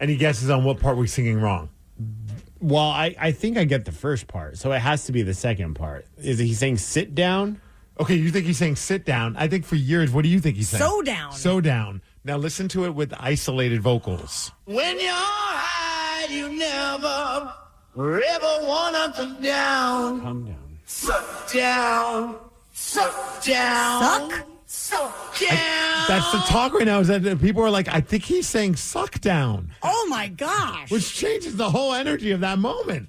Any guesses on what part we're singing wrong? Well, I think I get the first part, so it has to be the second part. Is he saying sit down? Okay, you think he's saying sit down. I think for years, what do you think he's saying? So down. So down. Now listen to it with isolated vocals. When you're high, you never ever want to down. Calm down. Suck down. Suck down. Suck? Suck down. That's the talk right now, is that people are like, I think he's saying suck down. Oh, my gosh. Which changes the whole energy of that moment.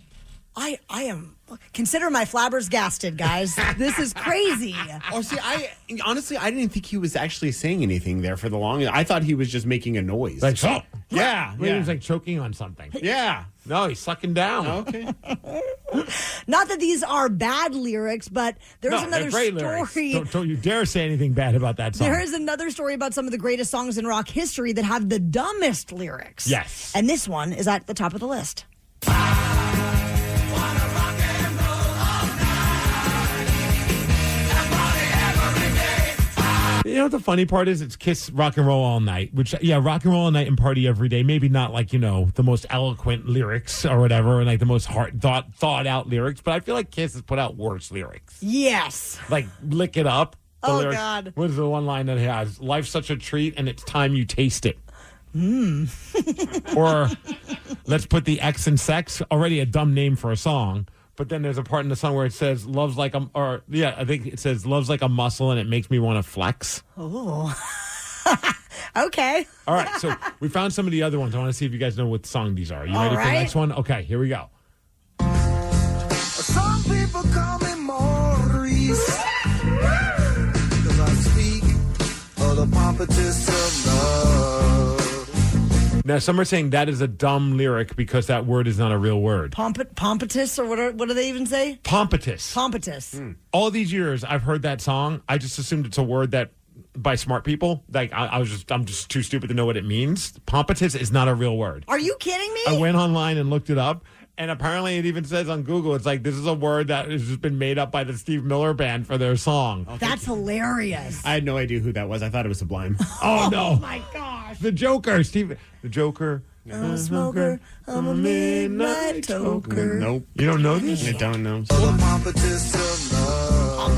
I am... Consider my flabbers gasted, guys. This is crazy. Oh, see, I didn't think he was actually saying anything there for the long. I thought he was just making a noise. Like, so. Yeah. He was like choking on something. Yeah. No, he's sucking down. Okay. Not that these are bad lyrics, but there's another they're great story. Lyrics. Don't you dare say anything bad about that song. There is another story about some of the greatest songs in rock history that have the dumbest lyrics. Yes. And this one is at the top of the list. You know what the funny part is? It's Kiss Rock and Roll All Night, which, yeah, Rock and Roll All Night and Party Every Day. Maybe not like, the most eloquent lyrics or whatever, and like the most thought out lyrics, but I feel like Kiss has put out worse lyrics. Yes. Like Lick It Up. Oh, lyrics. God. What is the one line that it has? Life's such a treat and it's time you taste it. Or let's put the X in sex, already a dumb name for a song. But then there's a part in the song where it says love's like I think it says love's like a muscle and it makes me want to flex. Oh. Okay. All right, so we found some of the other ones. I want to see if you guys know what song these are. You ready for the next one? Okay, here we go. Some people call me Maurice, because I speak of the pompous of love. Now, some are saying that is a dumb lyric because that word is not a real word. Pompatus, or what do they even say? Pompatus. Pompatus. All these years I've heard that song. I just assumed it's a word that by smart people. Like I'm just too stupid to know what it means. Pompatus is not a real word. Are you kidding me? I went online and looked it up. And apparently it even says on Google, it's like, this is a word that has just been made up by the Steve Miller Band for their song. Oh, that's hilarious. I had no idea who that was. I thought it was Sublime. Oh, no. Oh, my gosh. The Joker, Steve. The Joker. I'm a smoker. I'm a midnight toker. Nope. You don't know this? I don't know. The pompous of love.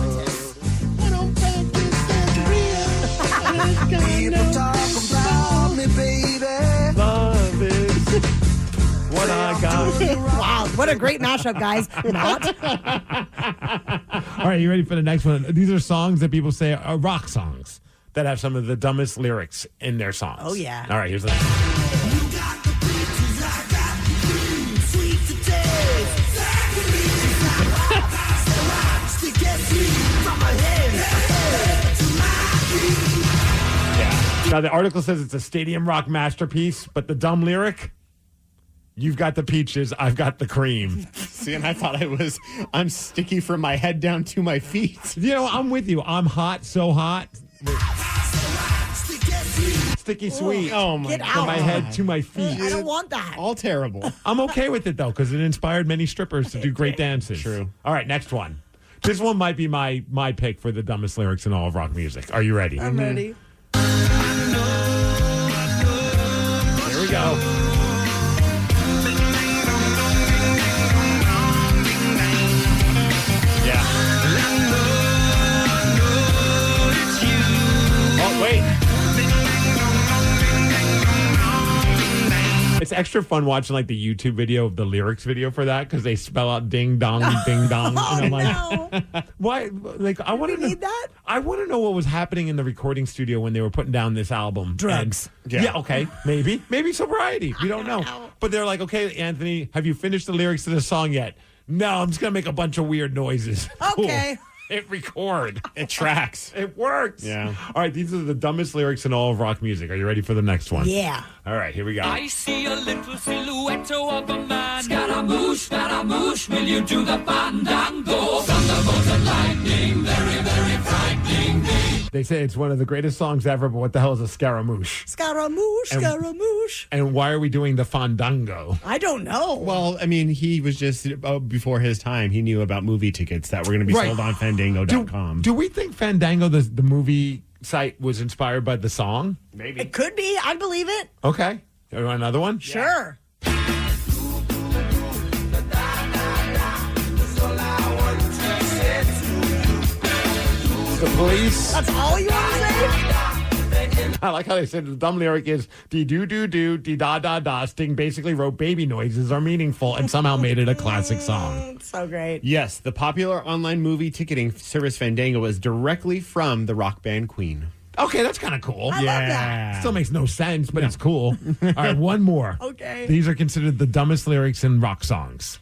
I don't think this is real. People talk about me, baby. Love is what I got. Wow, what a great mashup, guys. Not. All right, you ready for the next one? These are songs that people say are rock songs that have some of the dumbest lyrics in their songs. Oh, yeah. All right, here's the next one. Now, the article says it's a stadium rock masterpiece, but the dumb lyric, you've got the peaches, I've got the cream. See, and I thought I'm sticky from my head down to my feet. You know, I'm with you. I'm hot, so hot. Sticky sweet. Oh my Get God. out. From my head to my feet. I don't want that. All terrible. I'm okay with it, though, because it inspired many strippers to do great dances. True. All right, next one. This one might be my pick for the dumbest lyrics in all of rock music. Are you ready? I'm ready. Here we go. Yeah. Oh, wait. It's extra fun watching like the YouTube video of the lyrics video for that because they spell out ding dong, ding dong. And I'm like, why? Like, I want to need that. I want to know what was happening in the recording studio when they were putting down this album. Drugs. And, yeah, okay, maybe sobriety. We don't know. But they're like, okay, Anthony, have you finished the lyrics to the song yet? No, I'm just gonna make a bunch of weird noises. Okay. Cool. Hit record. It tracks. It works. Yeah. All right, these are the dumbest lyrics in all of rock music. Are you ready for the next one? Yeah. All right, here we go. I see a little silhouette of a man. Scaramouche, will you do the fandango? Thunderbolt and lightning, very, very frightening me. They say it's one of the greatest songs ever, but what the hell is a Scaramouche? Scaramouche, And- Scaramouche. And why are we doing the fandango? I don't know. Well, I mean, he was just before his time. He knew about movie tickets that were going to be Right. sold on Fandango.com. Do we think Fandango, the movie site, was inspired by the song? Maybe. It could be. I'd believe it. Okay. You want another one? Sure. The Police. That's all you want to say? I like how they said the dumb lyric is dee doo doo doo dee da da da. Sting basically wrote baby noises are meaningful and somehow made it a classic song. So great. Yes, the popular online movie ticketing service Fandango is directly from the rock band Queen. Okay, that's kind of cool. I love that. Still makes no sense, but it's cool. All right, one more. Okay. These are considered the dumbest lyrics in rock songs.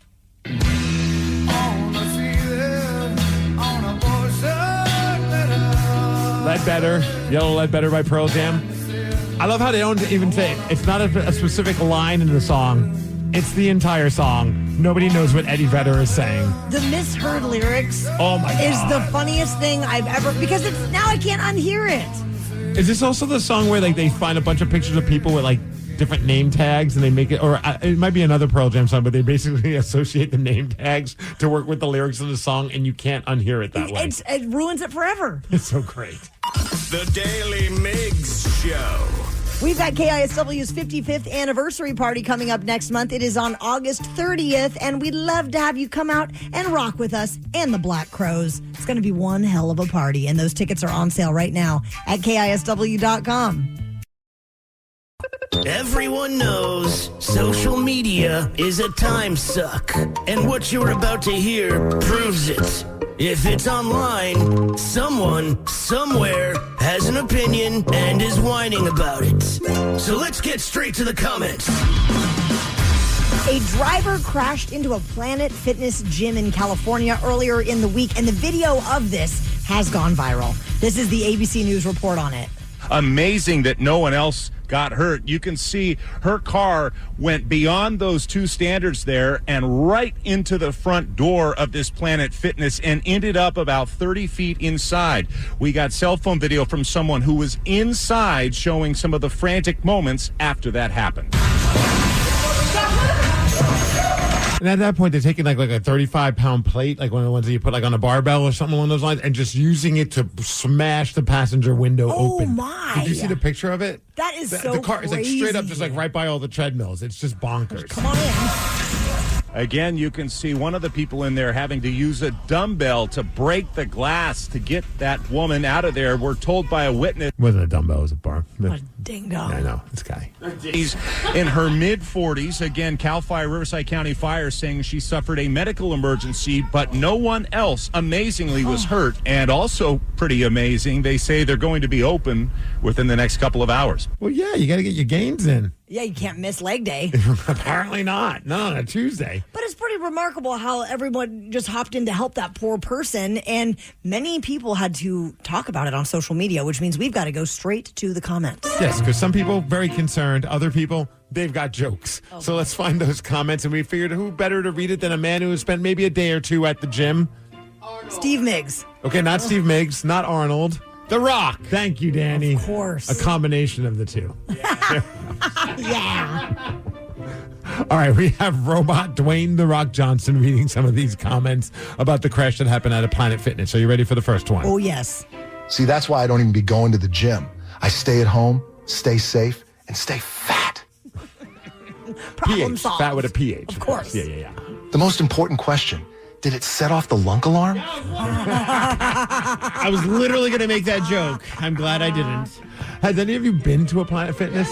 Ledbetter, Yellow Ledbetter by Pearl Jam. I love how they don't even say it. It's not a specific line in the song. It's the entire song. Nobody knows what Eddie Vedder is saying. The misheard lyrics Oh my is God. the funniest thing I've ever, because it's now I can't unhear it. Is this also the song where like they find a bunch of pictures of people with like different name tags and they make it, or it might be another Pearl Jam song, but they basically associate the name tags to work with the lyrics of the song and you can't unhear it that way. It ruins it forever. It's so great. The Daily Migs Show. We've got KISW's 55th anniversary party coming up next month. It is on August 30th, and we'd love to have you come out and rock with us and the Black Crows. It's going to be one hell of a party, and those tickets are on sale right now at KISW.com. Everyone knows social media is a time suck, and what you're about to hear proves it. If it's online, someone, somewhere, has an opinion and is whining about it. So let's get straight to the comments. A driver crashed into a Planet Fitness gym in California earlier in the week, and the video of this has gone viral. This is the ABC News report on it. Amazing that no one else got hurt. You can see her car went beyond those two standards there and right into the front door of this Planet Fitness and ended up about 30 feet inside. We got cell phone video from someone who was inside showing some of the frantic moments after that happened. And at that point, they're taking like a 35-pound plate, like one of the ones that you put like on a barbell or something along those lines, and just using it to smash the passenger window open. Oh, my. Did you see the picture of it? That is so The car is like straight up, crazy. just like right by all the treadmills. It's just bonkers. Come on in. Again, you can see one of the people in there having to use a dumbbell to break the glass to get that woman out of there. We're told by a witness. It wasn't a dumbbell, it was a bar. What a dingo. I know, this guy. She's in her mid-40s. Again, CAL FIRE, Riverside County Fire, saying she suffered a medical emergency, but no one else, amazingly, was hurt. And also pretty amazing, they say they're going to be open within the next couple of hours. Well, yeah, you got to get your gains in. Yeah, you can't miss leg day. Apparently not. Not on a Tuesday. But it's pretty remarkable how everyone just hopped in to help that poor person, and many people had to talk about it on social media, which means we've got to go straight to the comments. Yes, because some people very concerned, other people they've got jokes. So let's find those comments, and we figured who better to read it than a man who has spent maybe a day or two at the gym. Steve Migs. Okay, not Steve Migs, not Arnold. The Rock. Thank you, Danny. Of course. A combination of the two. Yeah. All right, we have robot Dwayne The Rock Johnson reading some of these comments about the crash that happened at a Planet Fitness. Are you ready for the first one? Oh, yes. See, that's why I don't even be going to the gym. I stay at home, stay safe, and stay fat. Problem PH, solved. fat with a PH. Of course. Yeah. The most important question, did it set off the lunk alarm? I was literally going to make that joke. I'm glad I didn't. Has any of you been to a Planet Fitness?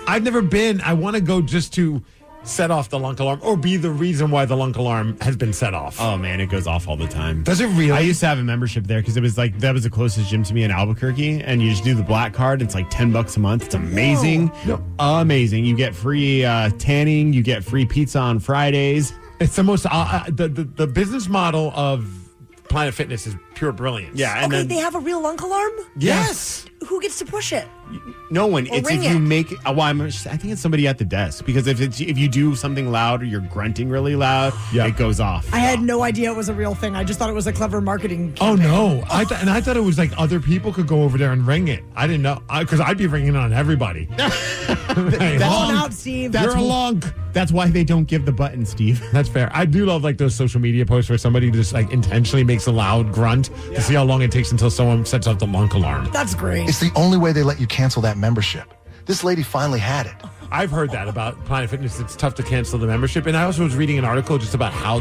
I've never been. I want to go just to set off the lunk alarm or be the reason why the lunk alarm has been set off. Oh, man, it goes off all the time. Does it really? I used to have a membership there because it was like, that was the closest gym to me in Albuquerque. And you just do the black card. It's like $10 a month. It's amazing. Whoa. Amazing. You get free tanning. You get free pizza on Fridays. It's the most, the business model of Planet Fitness is pure brilliance. Yeah. And Okay, then, they have a real lunk alarm? Yes. Who gets to push it? no one. Or It's ring if you it. make. I think it's somebody at the desk because if you do something loud or you're grunting really loud, it goes off. I had no idea it was a real thing. I just thought it was a clever marketing Oh campaign. no! I thought it was like other people could go over there and ring it. I didn't know because I'd be ringing on everybody. Call him out, Steve. You're a lunk. That's why they don't give the button, Steve. That's fair. I do love like those social media posts where somebody just like intentionally makes a loud grunt to see how long it takes until someone sets off the lunk alarm. That's great. It's the only way they let you cancel that membership. This lady finally had it. I've heard that about Planet Fitness. It's tough to cancel the membership, and I also was reading an article just about how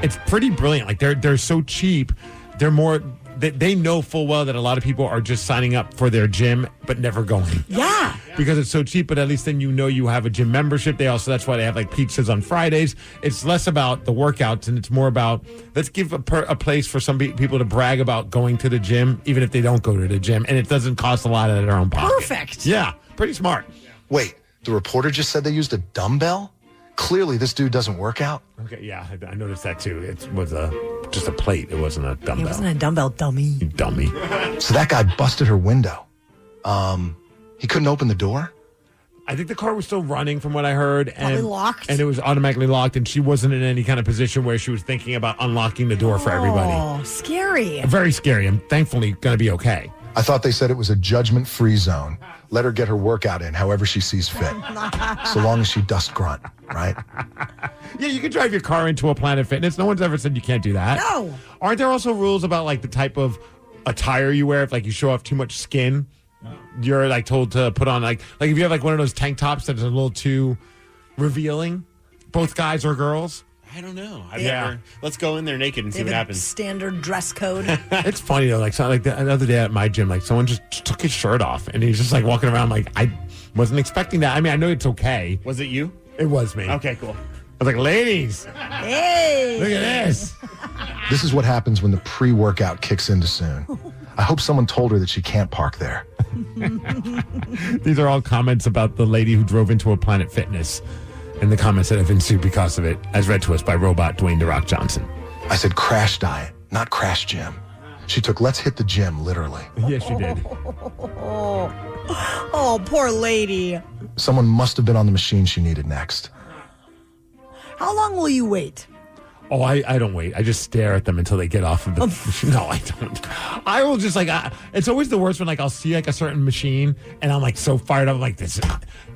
it's pretty brilliant. Like they're so cheap. They're more. They know full well that a lot of people are just signing up for their gym but never going. Yeah. Because it's so cheap, but at least then you know you have a gym membership. That's why they have like pizzas on Fridays. It's less about the workouts and it's more about let's give a place for some people to brag about going to the gym, even if they don't go to the gym, and it doesn't cost a lot out of their own pocket. Perfect. Yeah, pretty smart. Wait, the reporter just said they used a dumbbell? Clearly, this dude doesn't work out. Okay, yeah, I noticed that too. It was just a plate. It wasn't a dumbbell. It wasn't a dumbbell, dummy. You dummy. So that guy busted her window. He couldn't open the door? I think the car was still running from what I heard. Probably locked. And it was automatically locked, and she wasn't in any kind of position where she was thinking about unlocking the door for everybody. Oh, scary. Very scary. I'm thankfully going to be okay. I thought they said it was a judgment-free zone. Let her get her workout in however she sees fit. So long as she doesn't grunt, right? Yeah, you can drive your car into a Planet Fitness. No one's ever said you can't do that. No. Aren't there also rules about like the type of attire you wear if like you show off too much skin? You're like told to put on like if you have like one of those tank tops that's a little too revealing, both guys or girls. I don't know. Yeah. Let's go in there naked and They see have what a happens. standard dress code. It's funny though, like the other day at my gym, like someone just took his shirt off and he's just like walking around like I wasn't expecting that. I mean, I know it's okay. Was it you? It was me. Okay, cool. I was like, ladies, Hey. look at this. This is what happens when the pre-workout kicks into soon. I hope someone told her that she can't park there. These are all comments about the lady who drove into a Planet Fitness and the comments that have ensued because of it, as read to us by robot Dwayne The Rock Johnson. I said crash diet, not crash gym. She took let's hit the gym literally. Yes, she did. Oh, poor lady. Someone must have been on the machine she needed next. How long will you wait? Oh, I don't wait. I just stare at them until they get off of the machine. No, I don't. I will just like, it's always the worst when like I'll see like a certain machine and I'm like so fired up. I'm like, this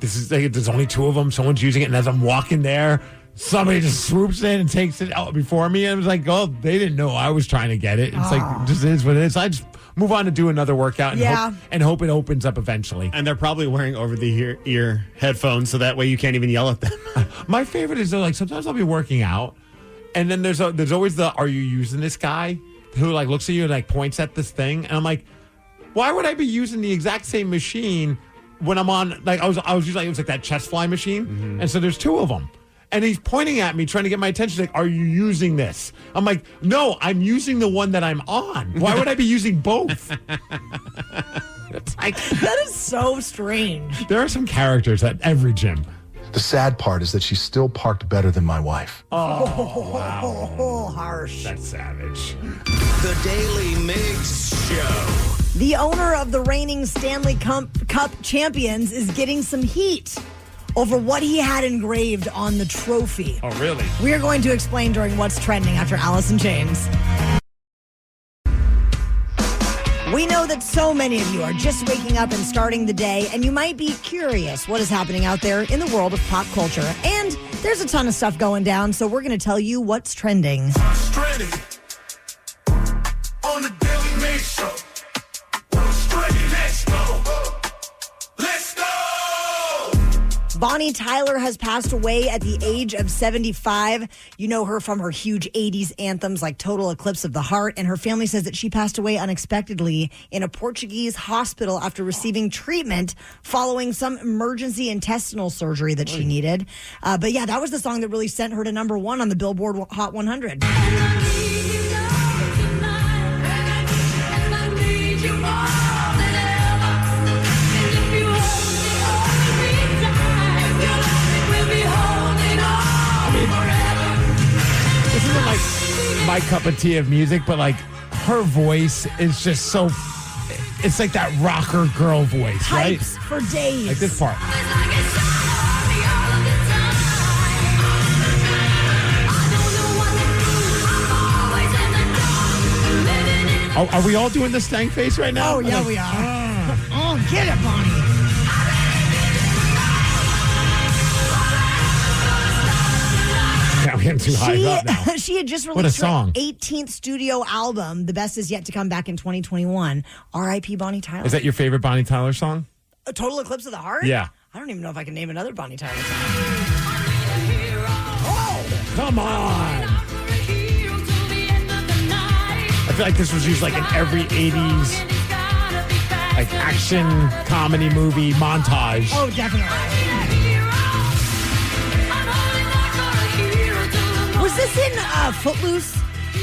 is like, there's only two of them. Someone's using it. And as I'm walking there, somebody just swoops in and takes it out before me. And I was like, oh, they didn't know I was trying to get it. It's like, just is what it is. I just move on to do another workout and hope it opens up eventually. And they're probably wearing over the ear headphones so that way you can't even yell at them. My favorite is though, like sometimes I'll be working out and then there's always the are you using this guy who like looks at you and like points at this thing and I'm like, why would I be using the exact same machine when I'm on like I was using like it was like that chest fly machine and so there's two of them. And he's pointing at me, trying to get my attention. Like, are you using this? I'm like, no, I'm using the one that I'm on. Why would I be using both? It's like, that is so strange. There are some characters at every gym. The sad part is that she's still parked better than my wife. Oh, wow. Harsh. That's savage. The Daily Migs Show. The owner of the reigning Stanley Cup champions is getting some heat over what he had engraved on the trophy. Oh, really? We are going to explain during What's Trending after Alice in Chains. We know that so many of you are just waking up and starting the day, and you might be curious what is happening out there in the world of pop culture. And there's a ton of stuff going down, so we're going to tell you what's trending. What's trending on the Daily Migs Show? What's trending? Let's go. Let's go. Bonnie Tyler has passed away at the age of 75. You know her from her huge 80s anthems like Total Eclipse of the Heart, and her family says that she passed away unexpectedly in a Portuguese hospital after receiving treatment following some emergency intestinal surgery that she needed. But yeah, that was the song that really sent her to number 1 on the Billboard Hot 100. This isn't like my cup of tea of music, but like her voice is just so. It's like that rocker girl voice, right? Pipes for days. Like this part. Oh, are we all doing the stank face right now? Oh, yeah, Like, we are. Oh, get it, Bonnie. Yeah, we're getting too high up now. She had just What a released her song. 18th studio album. The best is yet to come back in 2021. R.I.P. Bonnie Tyler. Is that your favorite Bonnie Tyler song? A Total Eclipse of the Heart? Yeah. I don't even know if I can name another Bonnie Tyler song. Oh, come on. I feel like this was used like in every 80s like action comedy movie montage. Oh, definitely. Was this in Footloose?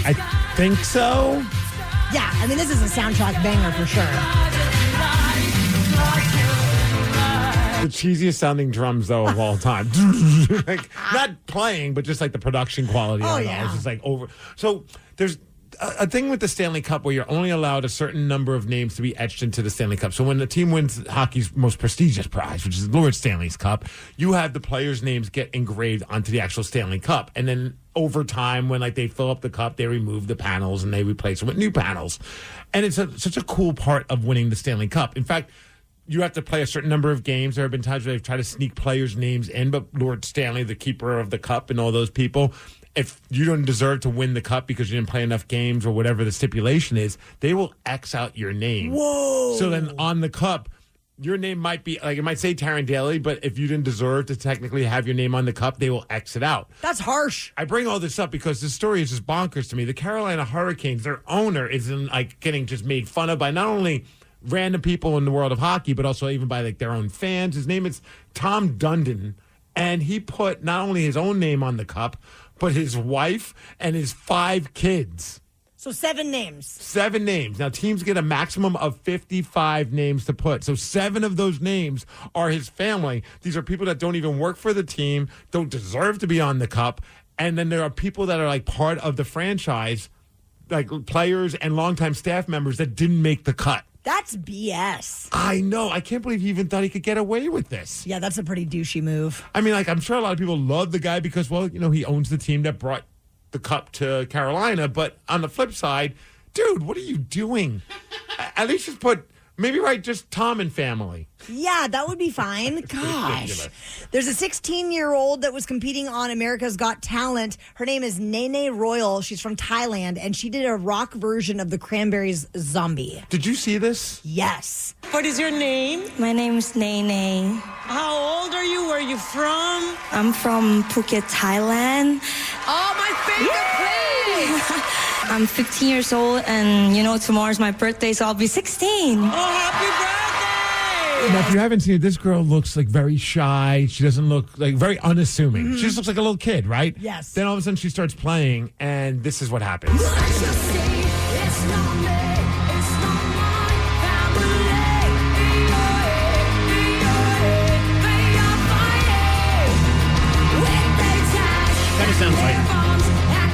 I think so. Yeah, I mean, this is a soundtrack banger for sure. The cheesiest sounding drums, though, of all time. Like, not playing, but just like the production quality. Oh, of it all. yeah. It's just like over. So there's a thing with the Stanley Cup where you're only allowed a certain number of names to be etched into the Stanley Cup. So when the team wins hockey's most prestigious prize, which is Lord Stanley's Cup, you have the players' names get engraved onto the actual Stanley Cup. And then over time, when like they fill up the cup, they remove the panels and they replace them with new panels. And it's such a cool part of winning the Stanley Cup. In fact, you have to play a certain number of games. There have been times where they've tried to sneak players' names in, but Lord Stanley, the keeper of the cup, and all those people, if you don't deserve to win the cup because you didn't play enough games or whatever the stipulation is, they will X out your name. Whoa. So then on the cup, your name might be, like, it might say Taryn Daly, but if you didn't deserve to technically have your name on the cup, they will X it out. That's harsh. I bring all this up because this story is just bonkers to me. The Carolina Hurricanes, their owner is getting just made fun of by not only random people in the world of hockey, but also even by like their own fans. His name is Tom Dundon, and he put not only his own name on the cup, but his wife and his 5 kids. So 7 names. 7 names. Now, teams get a maximum of 55 names to put. So 7 of those names are his family. These are people that don't even work for the team, don't deserve to be on the cup. And then there are people that are like part of the franchise, like players and longtime staff members that didn't make the cut. That's BS. I know. I can't believe he even thought he could get away with this. Yeah, that's a pretty douchey move. I mean, like, I'm sure a lot of people love the guy because, well, you know, he owns the team that brought the cup to Carolina. But on the flip side, dude, what are you doing? At least just put, maybe write just Tom and family. Yeah, that would be fine. Gosh. There's a 16-year-old that was competing on America's Got Talent. Her name is Nene Royal. She's from Thailand, and she did a rock version of the Cranberries' Zombie. Did you see this? Yes. What is your name? My name is Nene. How old are you? Where are you from? I'm from Phuket, Thailand. Oh, my favorite place! I'm 15 years old, and you know, tomorrow's my birthday, so I'll be 16. Oh, happy birthday! Now, if you haven't seen it, this girl looks like very shy. She doesn't look like very unassuming. Mm-hmm. She just looks like a little kid, right? Yes. Then all of a sudden she starts playing, and this is what happens.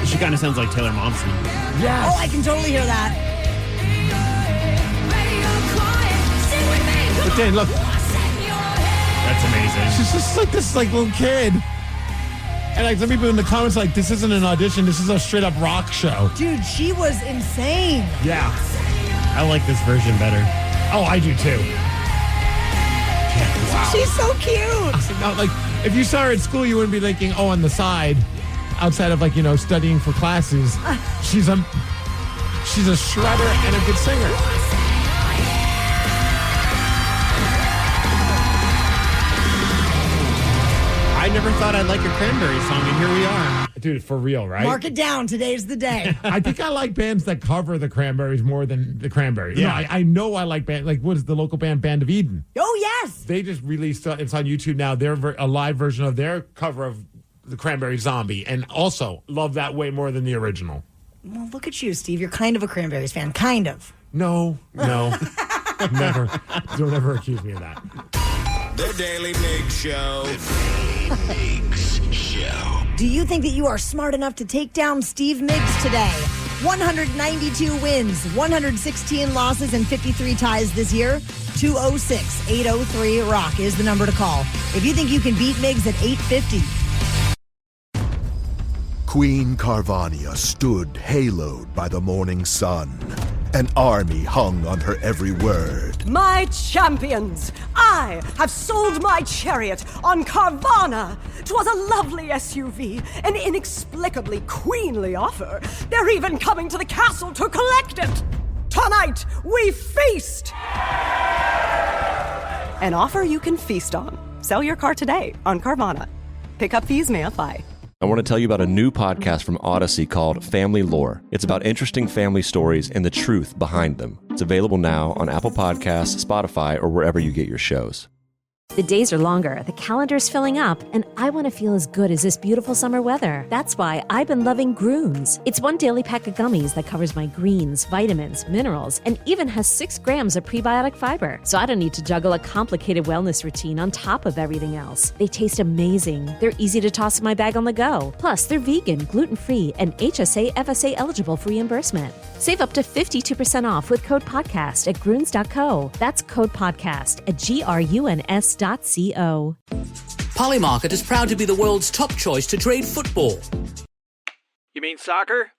She kind of sounds like Taylor Momsen. Yes. Oh, I can totally hear that. But Dan, look. That's amazing. She's just like this little kid. And like some people in the comments like, this isn't an audition, this is a straight up rock show. Dude, she was insane. Yeah. I like this version better. Oh, I do too. Wow. She's so cute. Now, like, if you saw her at school, you wouldn't be thinking, oh, on the side, outside of studying for classes, she's a shredder and a good singer. I never thought I'd like a Cranberry song, and here we are. Dude, for real, right? Mark it down. Today's the day. I think I like bands that cover the Cranberries more than the Cranberries. Yeah. No, I know I like bands. Like, what is the local band, Band of Eden? Oh, yes. They just released, it's on YouTube now, a live version of their cover of the Cranberry Zombie. And also, love that way more than the original. Well, look at you, Steve. You're kind of a Cranberries fan. Kind of. No. Never. Don't ever accuse me of that. The Daily Migs Show. The Daily Migs Show. Do you think that you are smart enough to take down Steve Migs today? 192 wins, 116 losses, and 53 ties this year. 206-803-ROCK is the number to call. If you think you can beat Migs at 850. Queen Carvania stood haloed by the morning sun. An army hung on her every word. My champions, I have sold my chariot on Carvana. 'Twas a lovely SUV, an inexplicably queenly offer. They're even coming to the castle to collect it. Tonight, we feast. An offer you can feast on. Sell your car today on Carvana. Pickup fees may apply. I want to tell you about a new podcast from Odyssey called Family Lore. It's about interesting family stories and the truth behind them. It's available now on Apple Podcasts, Spotify, or wherever you get your shows. The days are longer, the calendar's filling up, and I want to feel as good as this beautiful summer weather. That's why I've been loving Groons. It's one daily pack of gummies that covers my greens, vitamins, minerals, and even has 6 grams of prebiotic fiber. So I don't need to juggle a complicated wellness routine on top of everything else. They taste amazing. They're easy to toss in my bag on the go. Plus, they're vegan, gluten-free, and HSA, FSA eligible for reimbursement. Save up to 52% off with code podcast at Groons.co. That's code podcast at GRUNS.co. Polymarket is proud to be the world's top choice to trade football. You mean soccer?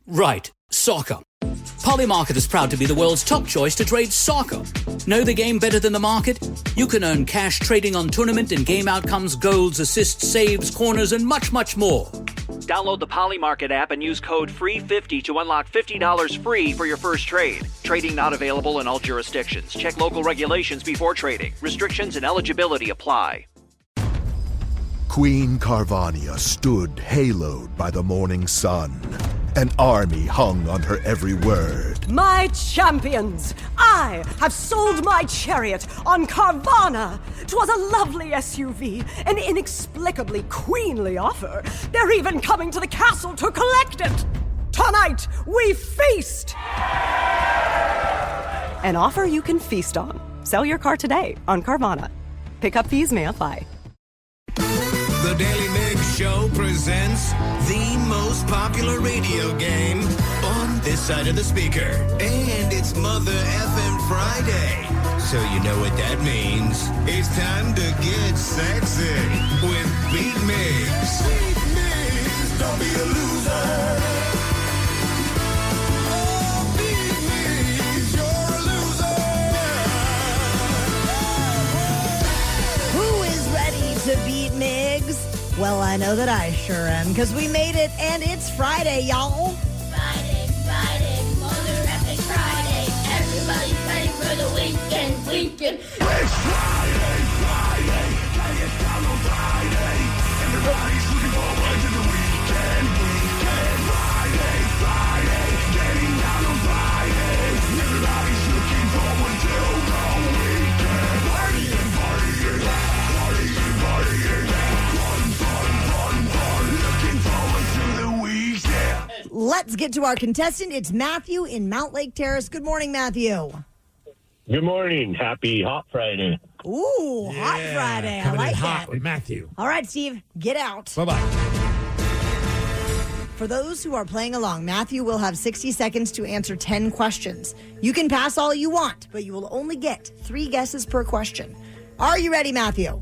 Right, soccer. Polymarket is proud to be the world's top choice to trade soccer. Know the game better than the market? You can earn cash trading on tournament and game outcomes, goals, assists, saves, corners, and much, much more. Download the Polymarket app and use code FREE50 to unlock $50 free for your first trade. Trading not available in all jurisdictions. Check local regulations before trading. Restrictions and eligibility apply. Queen Carvania stood haloed by the morning sun. An army hung on her every word. My champions, I have sold my chariot on Carvana. 'Twas a lovely SUV, an inexplicably queenly offer. They're even coming to the castle to collect it. Tonight, we feast. An offer you can feast on. Sell your car today on Carvana. Pickup fees may apply. The Daily Migs Show presents the most popular radio game on this side of the speaker. And it's Mother FM Friday. So you know what that means. It's time to get sexy with Beat Migs. Beat Migs, don't be a loser. Oh, Beat Migs, you're a loser. Who is ready to beat Migs? Well, I know that I sure am, because we made it, and it's Friday, y'all. Friday, Mother Effing Friday. Everybody's ready for the weekend. It's Friday, can you down on Friday? Everybody's looking forward to the weekend. Friday, getting down on Friday. Everybody's looking forward to the weekend. Partying. Let's get to our contestant. It's Matthew in Mount Lake Terrace. Good morning, Matthew. Good morning. Happy Hot Friday. Ooh, Hot Friday. I like hot that. with Matthew. All right, Steve, get out. Bye-bye. For those who are playing along, Matthew will have 60 seconds to answer 10 questions. You can pass all you want, but you will only get 3 guesses per question. Are you ready, Matthew?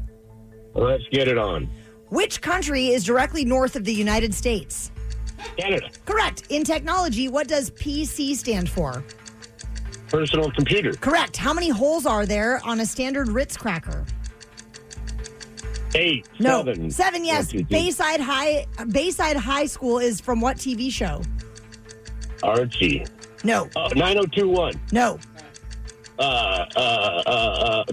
Let's get it on. Which country is directly north of the United States? Canada. Correct. In technology, what does PC stand for? Personal computer. Correct. How many holes are there on a standard Ritz cracker? 8. No. 7. 7, yes. 1, 2, 3. Bayside High School is from what TV show? Archie. No. 90210. No.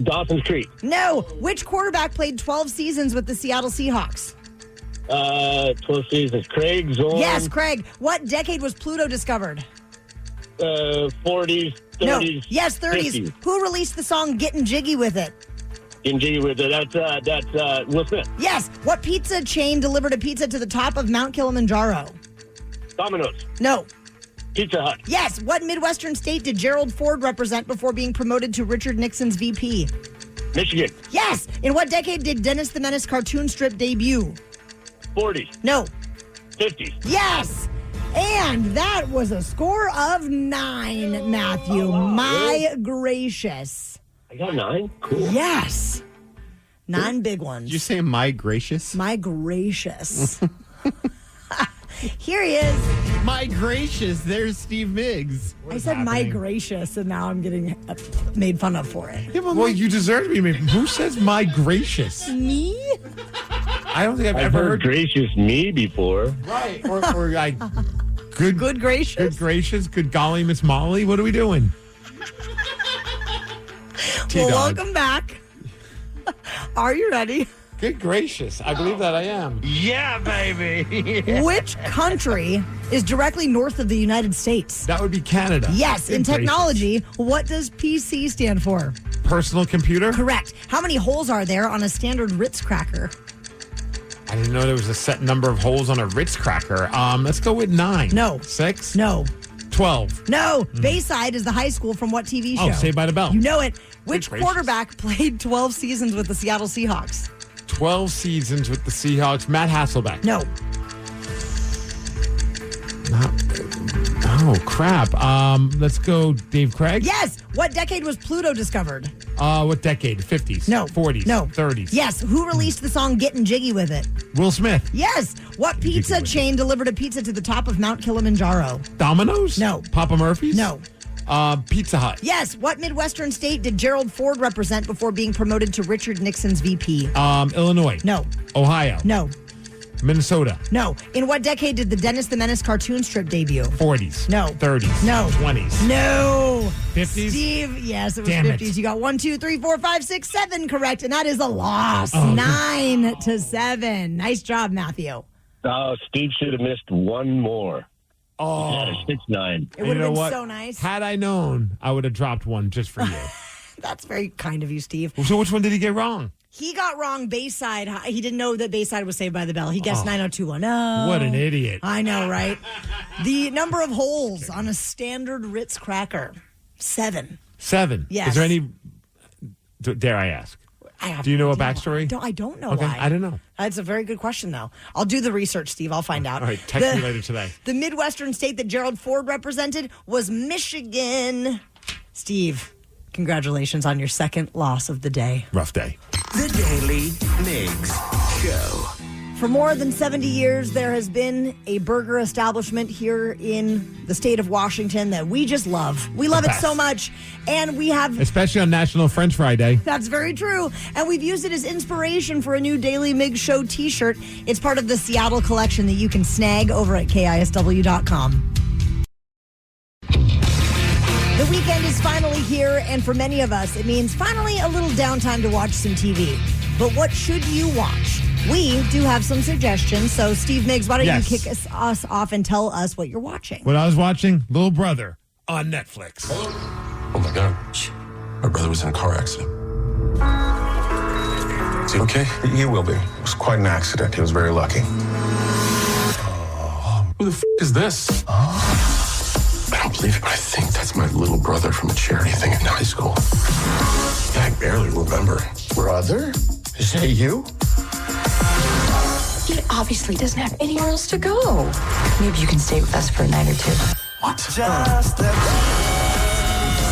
Dawson's Creek. No. Which quarterback played 12 seasons with the Seattle Seahawks? 12 seasons. Craig Zorn. Yes, Craig. What decade was Pluto discovered? 40s, 30s. No. Yes, 30s. 50s. Who released the song Getting Jiggy With It? Getting jiggy with it. That's Will Smith. Yes. What pizza chain delivered a pizza to the top of Mount Kilimanjaro? Domino's. No. Pizza Hut. Yes. What Midwestern state did Gerald Ford represent before being promoted to Richard Nixon's VP? Michigan. Yes. In what decade did Dennis the Menace cartoon strip debut? 40s. No. 50s. Yes. And that was a score of 9, Matthew. My gracious. I got 9. Cool. Yes. 9 big ones. Did you say my gracious? My gracious. Here he is. My gracious, there's Steve Migs. I said my gracious, and now I'm getting made fun of for it. Yeah, well, you deserve to be made. Who says my gracious? Me? I don't think I've ever heard gracious me before. Right. Or like good gracious. Good gracious. Good golly, Miss Molly. What are we doing? Well, T-Dog. welcome back. Are you ready? Good gracious. I believe that I am. Yeah, baby. Which country is directly north of the United States? That would be Canada. Yes. In Good gracious. technology, what does PC stand for? Personal computer? Correct. How many holes are there on a standard Ritz cracker? I didn't know there was a set number of holes on a Ritz cracker. Let's go with 9. No. 6? No. 12. No. Bayside is the high school from what TV show? Oh, Saved by the Bell. You know it. Which gracious. quarterback played 12 seasons with the Seattle Seahawks? 12 seasons with the Seahawks. Matt Hasselbeck. No. Oh, crap. Let's go Dave Craig. Yes. What decade was Pluto discovered? What decade? 50s? No. 40s? No. 30s? Yes. Who released the song Getting Jiggy With It? Will Smith. Yes. What pizza chain delivered a pizza to the top of Mount Kilimanjaro? Domino's? No. Papa Murphy's? No. Pizza Hut. Yes. What Midwestern state did Gerald Ford represent before being promoted to Richard Nixon's VP? Illinois. No. Ohio. No. Minnesota. No. In what decade did the Dennis the Menace cartoon strip debut? 40s. No. 30s. No. 20s. No. 50s? Steve, yes, it was Damn 50s. it. You got 1, 2, 3, 4, 5, 6, 7 correct, and that is a loss. Oh. 9-7. Nice job, Matthew. Oh, Steve should have missed one more. Oh. Yeah, 6-9. It would have been so nice. Had I known, I would have dropped one just for you. That's very kind of you, Steve. So which one did he get wrong? He got wrong Bayside. He didn't know that Bayside was Saved by the Bell. He guessed 90210. What an idiot. I know, right? The number of holes on a standard Ritz cracker, 7. 7. Yes. Is there any, dare I ask? Do you know a backstory? I don't know Okay, why. I don't know. That's a very good question, though. I'll do the research, Steve. I'll find out. All right, text me later today. The Midwestern state that Gerald Ford represented was Michigan. Steve, congratulations on your second loss of the day. Rough day. The Daily Migs Show. For more than 70 years, there has been a burger establishment here in the state of Washington that we just love. We love it so much. And we have... Especially on National French Fry Day. That's very true. And we've used it as inspiration for a new Daily Migs Show t-shirt. It's part of the Seattle collection that you can snag over at KISW.com. The weekend is finally here, and for many of us, it means finally a little downtime to watch some TV. But what should you watch? We do have some suggestions. So, Steve Migs, why don't you kick us off and tell us what you're watching? What I was watching, Little Brother on Netflix. Oh my God. My brother was in a car accident. Is he okay? He will be. It was quite an accident. He was very lucky. Who the is this? I don't believe it, but I think that's my little brother from a charity thing in high school. Yeah, I barely remember. Brother? Is that you? Steve obviously doesn't have anywhere else to go. Maybe you can stay with us for a night or two. What?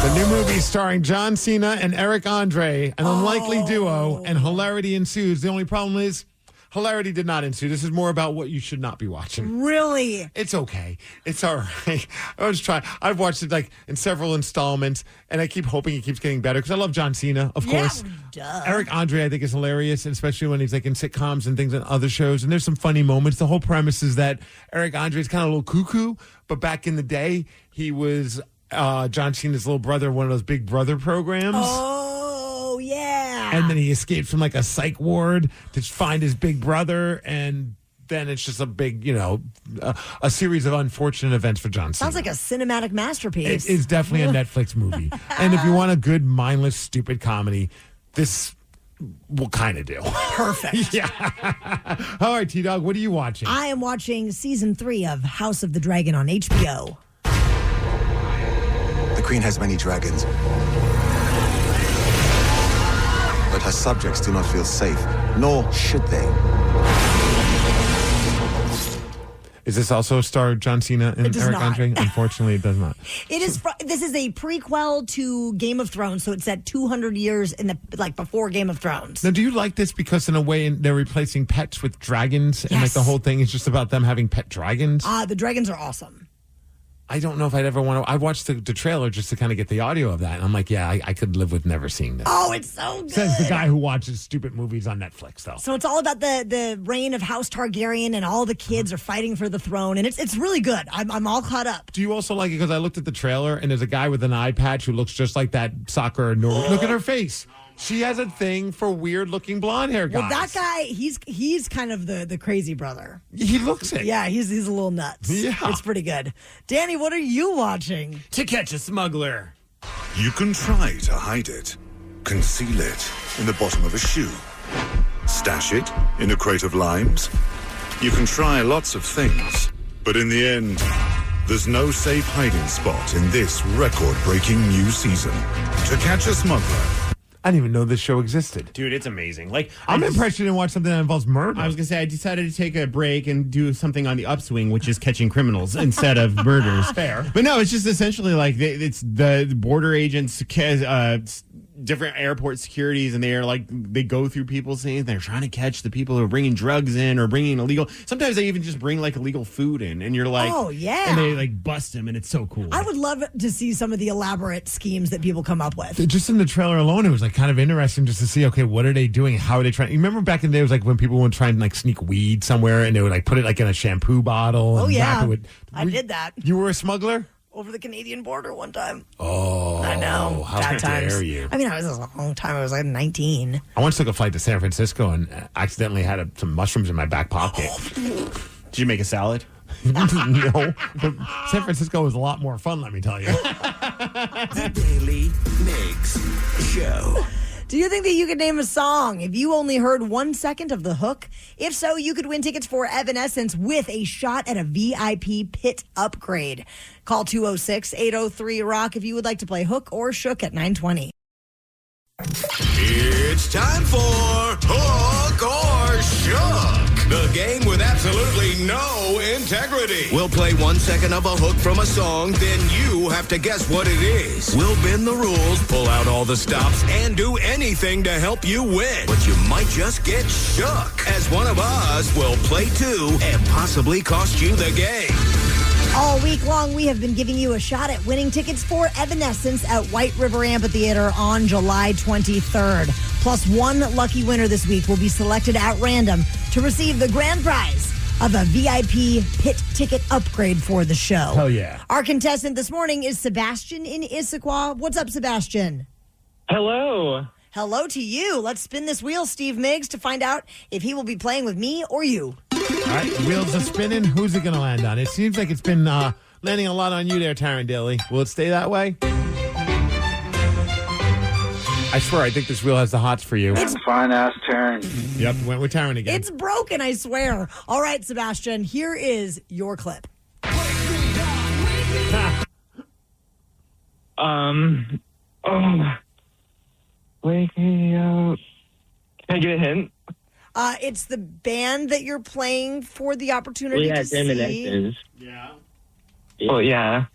The new movie starring John Cena and Eric Andre, an unlikely duo, and hilarity ensues. The only problem is hilarity did not ensue. This is more about what you should not be watching. Really? It's okay. It's all right. I was trying. I've watched it like in several installments, and I keep hoping it keeps getting better because I love John Cena, of course. Duh. Eric Andre, I think, is hilarious, and especially when he's like in sitcoms and things and other shows. And there's some funny moments. The whole premise is that Eric Andre is kind of a little cuckoo, but back in the day, he was John Cena's little brother, one of those Big Brother programs. Oh, yeah. And then he escaped from like a psych ward to find his big brother, and then it's just a big, a series of unfortunate events for John Cena. Sounds like a cinematic masterpiece. It is definitely a Netflix movie. And if you want a good, mindless, stupid comedy, this will kind of do. Perfect. Yeah. All right, T-Dog, what are you watching? I am watching season 3 of House of the Dragon on HBO. The Queen has many dragons, but her subjects do not feel safe, nor should they. Is this also star John Cena and Eric Andre? Unfortunately, it does not. It is. This is a prequel to Game of Thrones, so it's at 200 years in the before Game of Thrones. Now, do you like this because in a way they're replacing pets with dragons, and like the whole thing is just about them having pet dragons? The dragons are awesome. I don't know if I'd ever want to. I watched the trailer just to kind of get the audio of that, and I'm like, yeah, I could live with never seeing this. Oh, it's so good. Says the guy who watches stupid movies on Netflix, though. So it's all about the reign of House Targaryen, and all the kids are fighting for the throne, and it's really good. I'm all caught up. Do you also like it because I looked at the trailer, and there's a guy with an eye patch who looks just like that soccer Norway. Look at her face. She has a thing for weird-looking blonde hair guys. Well, that guy, he's kind of the crazy brother. He looks it. Yeah, he's a little nuts. Yeah. It's pretty good. Danny, what are you watching? To Catch a Smuggler. You can try to hide it, conceal it in the bottom of a shoe, stash it in a crate of limes. You can try lots of things, but in the end, there's no safe hiding spot in this record-breaking new season. To Catch a Smuggler. I didn't even know this show existed. Dude, it's amazing. I'm impressed you didn't watch something that involves murder. I was going to say, I decided to take a break and do something on the upswing, which is catching criminals instead of murders. Fair. But no, it's just essentially like it's the border agents, different airport securities, and they go through people's things. They're trying to catch the people who are bringing drugs in or bringing illegal. Sometimes they even just bring illegal food in, and you're like, oh yeah, and they bust them, and it's so cool. I would love to see some of the elaborate schemes that people come up with. Just in the trailer alone, it was kind of interesting just to see, okay, what are they doing? How are they trying? You remember back in the day, it was when people would try and sneak weed somewhere, and they would put it in a shampoo bottle. Oh and yeah, wrap it with, I did that. You were a smuggler? Over the Canadian border one time. Oh, I know. How Bad dare times. you? I mean, I was a long time. I was 19. I once took a flight to San Francisco and accidentally had some mushrooms in my back pocket. Did you make a salad? No. But San Francisco was a lot more fun, let me tell you. The Daily Migs Show. Do you think that you could name a song if you only heard 1 second of the hook? If so, you could win tickets for Evanescence with a shot at a VIP pit upgrade. Call 206-803-ROCK if you would like to play Hook or Shook at 920. It's time for Hook or Shook, the game with absolutely no integrity. We'll play 1 second of a hook from a song, then you have to guess what it is. We'll bend the rules, pull out all the stops, and do anything to help you win. But you might just get shook, as one of us will play too and possibly cost you the game. All week long, we have been giving you a shot at winning tickets for Evanescence at White River Amphitheater on July 23rd. Plus, one lucky winner this week will be selected at random to receive the grand prize of a VIP pit ticket upgrade for the show. Hell yeah. Our contestant this morning is Sebastian in Issaquah. What's up, Sebastian? Hello. Hello to you. Let's spin this wheel, Steve Migs, to find out if he will be playing with me or you. All right, wheels are spinning. Who's it going to land on? It seems like it's been landing a lot on you there, Taryn Daly. Will it stay that way? I swear, I think this wheel has the hots for you. It's fine-ass Taryn. Yep, went with Taryn again. It's broken, I swear. All right, Sebastian, here is your clip. Wake me up. Can I get a hint? It's the band that you're playing for the opportunity to see. Yeah. Oh, yeah.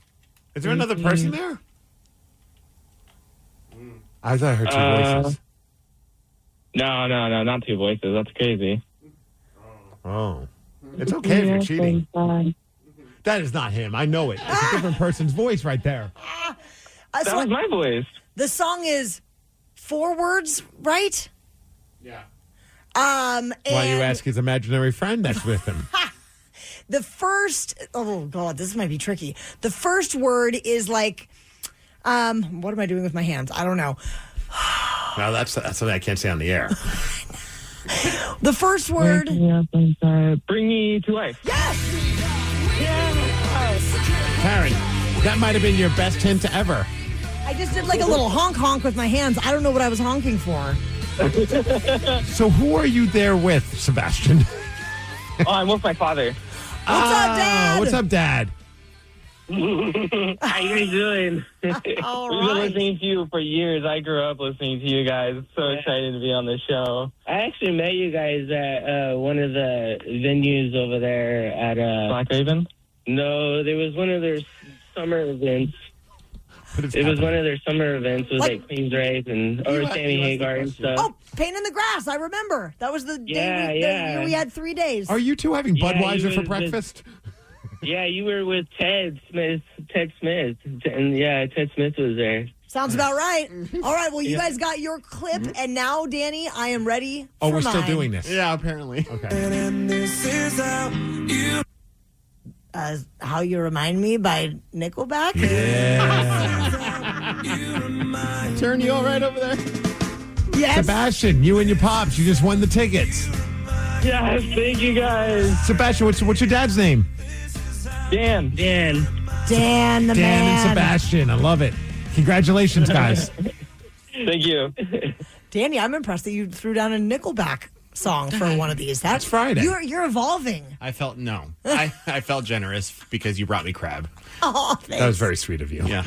Is there another person there? I thought I heard two voices. No, not two voices. That's crazy. Oh. It's okay if you're cheating. That is not him. I know it. It's a different person's voice right there. That was my voice. The song is 4 words, right? Yeah. Why you ask his imaginary friend that's with him? The first, oh God, this might be tricky. The first word is like, what am I doing with my hands? I don't know. No, that's something I can't say on the air. The first word. Bring me to life. Yes! Karen, that might have been your best hint ever. I just did like a little honk with my hands. I don't know what I was honking for. So who are you there with, Sebastian? Oh, I'm with my father. What's up, Dad? What's up, Dad? How you guys doing? All We've been right. listening to you for years. I grew up listening to you guys. So excited to be on the show. I actually met you guys at one of the venues over there at Black Raven. No, there was one of their summer events. It was one of their summer events. It was like Queen's Race and Sammy Hagar and stuff. Oh, Pain in the Grass. I remember. That was the day the year we had 3 days. Are you two having Yeah, Budweiser he for was breakfast? Yeah, you were with Ted Smith, and Ted Smith was there. Sounds about right. All right, well, you guys got your clip, and now, Danny, I am ready for Oh, we're still mine. doing this. Yeah, apparently. Okay. And this is how you... How You Remind Me by Nickelback. Turn you all right over there. Yes. Sebastian, you and your pops, you just won the tickets. Yes, thank you guys. Sebastian, what's your dad's name? Dan. Dan, the Dan man. and Sebastian. I love it. Congratulations, guys. Thank you. Danny, I'm impressed that you threw down a Nickelback song for one of these. That's Friday. You're evolving. I felt I felt generous because you brought me crab. Oh, thanks. That was very sweet of you. Yeah.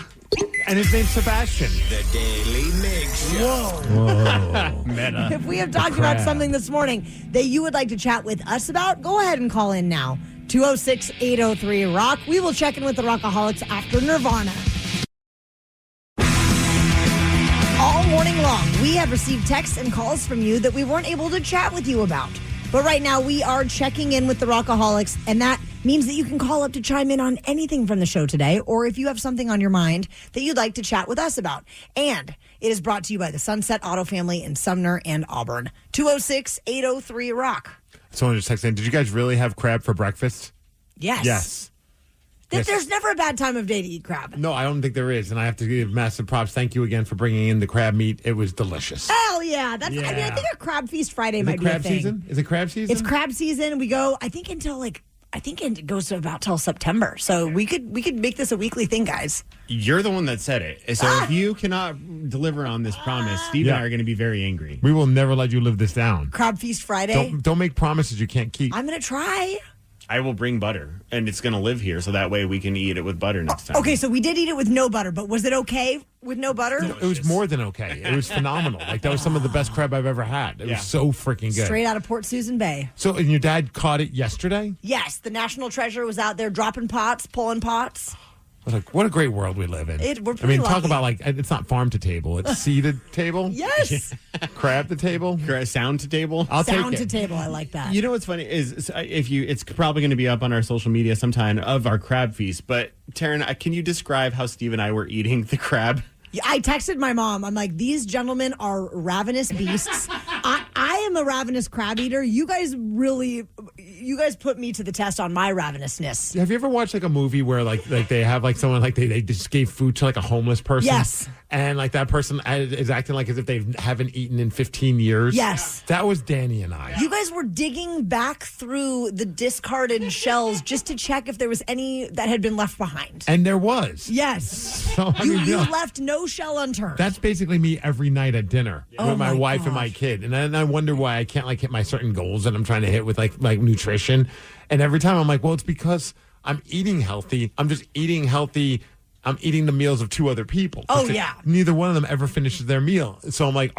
And his name's Sebastian. The Daily Migs Show. Whoa. Meta. If we have talked about something this morning that you would like to chat with us about, go ahead and call in now. 206-803-ROCK. We will check in with the Rockaholics after Nirvana. All morning long, we have received texts and calls from you that we weren't able to chat with you about. But right now, we are checking in with the Rockaholics, and that means that you can call up to chime in on anything from the show today, or if you have something on your mind that you'd like to chat with us about. And it is brought to you by the Sunset Auto Family in Sumner and Auburn. 206-803-ROCK. Someone just texted in, did you guys really have crab for breakfast? Yes. Yes. Yes. There's never a bad time of day to eat crab. No, I don't think there is. And I have to give massive props. Thank you again for bringing in the crab meat. It was delicious. Hell yeah. I mean, I Yeah. think a Crab Feast Friday Is might it be a crab thing. season? Is it crab season? It's crab season. We go, I think it goes to about till September. So we could make this a weekly thing, guys. You're the one that said it. So if you cannot deliver on this promise, Steve and I are going to be very angry. We will never let you live this down. Crab Feast Friday. Don't make promises you can't keep. I'm going to try. I will bring butter, and it's going to live here, so that way we can eat it with butter next time. Okay, so we did eat it with no butter, but was it okay with no butter? It was more than okay. It was phenomenal. Like, that was some of the best crab I've ever had. It was so freaking good. Straight out of Port Susan Bay. So, and your dad caught it yesterday? Yes, the National Treasure was out there dropping pots, pulling pots. What a great world we live in. We're I pretty mean, talk lucky. about like, it's not farm to table, it's seated table. Yes. Crab to table. Sound to table. I'll take Sound it. to table, I like that. You know what's funny is it's probably going to be up on our social media sometime of our crab feast. But Taryn, can you describe how Steve and I were eating the crab? I texted my mom. I'm like, these gentlemen are ravenous beasts. I am a ravenous crab eater. You guys put me to the test on my ravenousness. Have you ever watched like a movie where like they have like someone like they just gave food to like a homeless person? Yes. And like that person is acting like as if they haven't eaten in 15 years? Yes. That was Danny and I. You guys were digging back through the discarded shells just to check if there was any that had been left behind. And there was. Yes. So, I mean, you yeah. left no shell unturned. That's basically me every night at dinner with my my wife and my kid. And then I wonder why I can't like hit my certain goals that I'm trying to hit with like nutrition. And every time I'm like, well, it's because I'm eating healthy. I'm just eating healthy. I'm eating the meals of two other people. Oh, yeah. Neither one of them ever finishes their meal. So I'm like,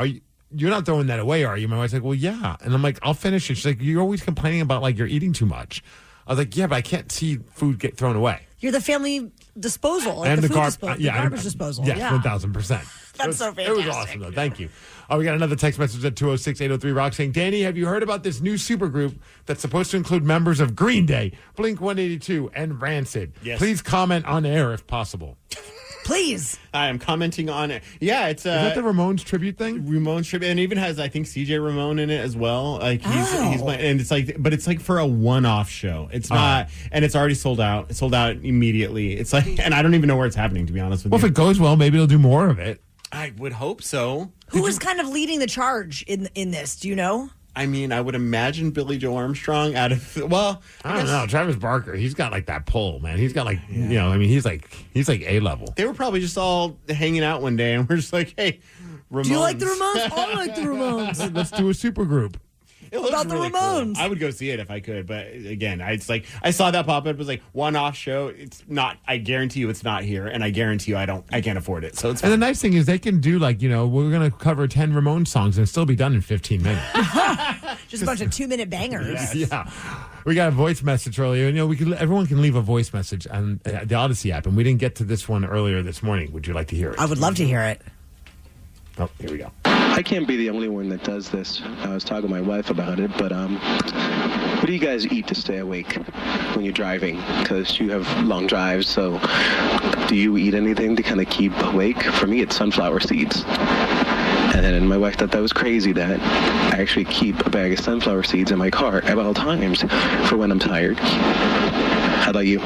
you're not throwing that away, are you? My wife's like, well, yeah. And I'm like, I'll finish it. She's like, you're always complaining about like you're eating too much. I was like, yeah, but I can't see food get thrown away. You're the family disposal, like and the the garbage disposal. Yes, 1,000%. That's so fantastic. It was awesome, though. Thank you. Oh, we got another text message at 206-803-ROCK saying, Danny, have you heard about this new supergroup that's supposed to include members of Green Day, Blink-182, and Rancid? Yes. Please comment on air if possible. Please. I am commenting on it. Yeah, it's Is that the Ramones tribute thing? Ramones tribute, and it even has, I think, CJ Ramone in it as well. Like he's and it's like, but it's like for a one-off show. It's not, and it's already sold out. It's sold out immediately. It's like, and I don't even know where it's happening, to be honest with you. Well, if it goes well, maybe they'll do more of it. I would hope so. Who is kind of leading the charge in this? Do you know? I mean, I would imagine Billy Joe Armstrong out of, well, I don't know. Travis Barker, he's got like that pull, man. He's got like, you know, I mean, he's like A-level. They were probably just all hanging out one day and we're just like, hey, Ramones. Do you like the Ramones? I like the Ramones. Let's do a super group. It looks about really the Ramones? Cool. I would go see it if I could, but again, it's like I saw that pop up. It was like one-off show. It's not. I guarantee you, it's not here, and I guarantee you, I can't afford it. So it's. And the nice thing is, they can do like, you know, we're gonna cover 10 Ramones songs and still be done in 15 minutes. Just a bunch of 2-minute bangers. Yeah. We got a voice message earlier. You know, everyone can leave a voice message on the Odyssey app, and we didn't get to this one earlier this morning. Would you like to hear it? I would love to hear it. Oh, here we go. I can't be the only one that does this. I was talking to my wife about it, but what do you guys eat to stay awake when you're driving? Because you have long drives, so do you eat anything to kind of keep awake? For me, it's sunflower seeds. And then my wife thought that was crazy that I actually keep a bag of sunflower seeds in my car at all times for when I'm tired. How about you?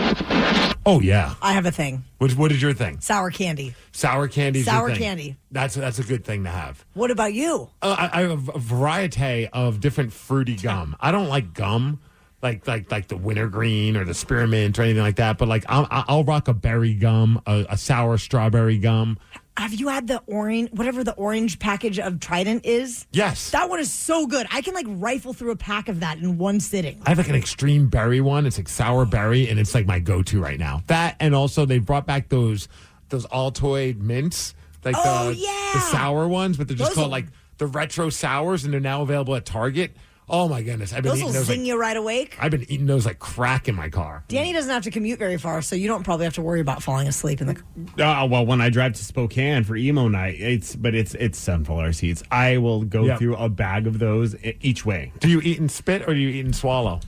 Oh, yeah. I have a thing. What is your thing? Sour candy. Sour candy. Sour candy. That's a good thing to have. What about you? I have a variety of different fruity gum. I don't like gum like the wintergreen or the spearmint or anything like that. But like I'll rock a berry gum, a sour strawberry gum. Have you had the orange package of Trident is? Yes. That one is so good. I can like rifle through a pack of that in one sitting. I have like an extreme berry one. It's like sour berry, and it's like my go-to right now. That, and also they brought back those Altoid mints, like the sour ones, but they're just called like the retro sours, and they're now available at Target. Oh my goodness! Those will zing you right awake. I've been eating those like crack in my car. Danny doesn't have to commute very far, so you don't probably have to worry about falling asleep in the. Well, when I drive to Spokane for emo night, it's sunflower seeds. I will go through a bag of those each way. Do you eat and spit or do you eat and swallow?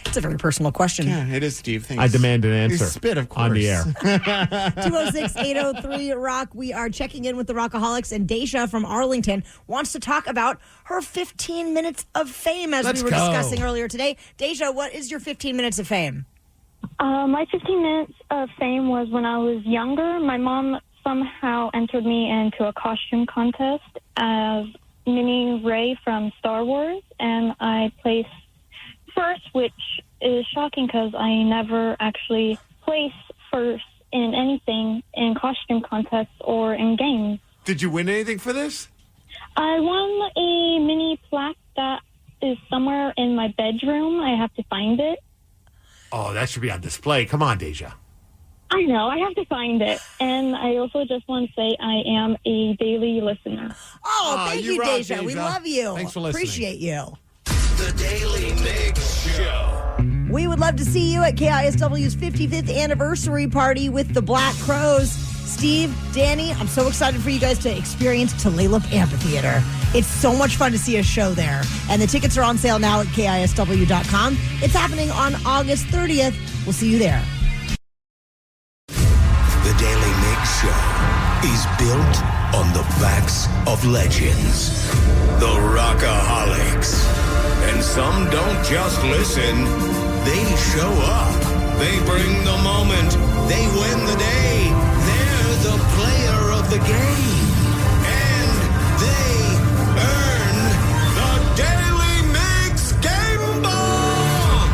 It's a very personal question. Yeah, it is, Steve. Thanks. I demand an answer. Spit, of course. On the air. 206-803-ROCK. We are checking in with the Rockaholics, and Deja from Arlington wants to talk about her 15 minutes of fame, as we were discussing earlier today. Deja, what is your 15 minutes of fame? My 15 minutes of fame was when I was younger. My mom somehow entered me into a costume contest as Mini Ray from Star Wars, and I placed first, which is shocking because I never actually place first in anything in costume contests or in games. Did you win anything for this? I won a mini plaque that is somewhere in my bedroom. I have to find it. Oh, that should be on display. Come on, Deja. I know. I have to find it. And I also just want to say I am a daily listener. Oh, thank you, Deja. Deja. We love you. Thanks for listening. Appreciate you. The Daily Migs Show. We would love to see you at KISW's 55th anniversary party with the Black Crows. Steve, Danny, I'm so excited for you guys to experience Tulalip Amphitheater. It's so much fun to see a show there. And the tickets are on sale now at KISW.com. It's happening on August 30th. We'll see you there. The Daily Migs Show is built on the backs of legends. The Rockaholics. And some don't just listen, they show up. They bring the moment. They win the day. They're the player of the game. And they earn the Daily Migs Game Ball.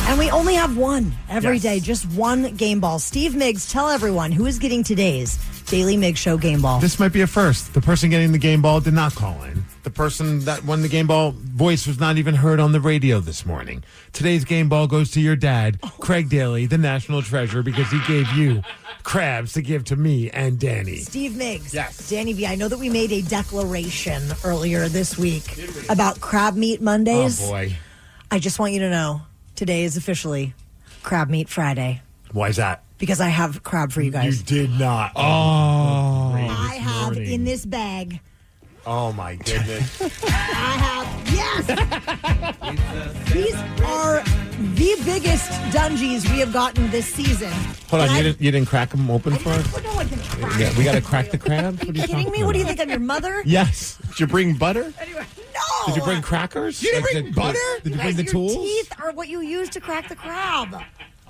And we only have one every day, just one game ball. Steve Migs, tell everyone who is getting today's Daily Migs Show game ball. This might be a first. The person getting the game ball did not call in. The person that won the game ball voice was not even heard on the radio this morning. Today's game ball goes to your dad, Craig Daly, the national treasure, because he gave you crabs to give to me and Danny. Steve Migs. Yes. Danny V, I know that we made a declaration earlier this week about Crab Meat Mondays. Oh, boy. I just want you to know, today is officially Crab Meat Friday. Why is that? Because I have crab for you guys. You did not. Oh. I have in this bag. Oh, my goodness. I have, yes. These are the biggest dungees we have gotten this season. Hold on, you didn't crack them open for us? No one can crack Yeah, we got to crack the crabs? Are you kidding me? What do you think? I'm your mother? Yes. Did you bring butter? No. Did you bring crackers? You didn't bring butter? Did you bring the Your tools? teeth are what you use to crack the crab.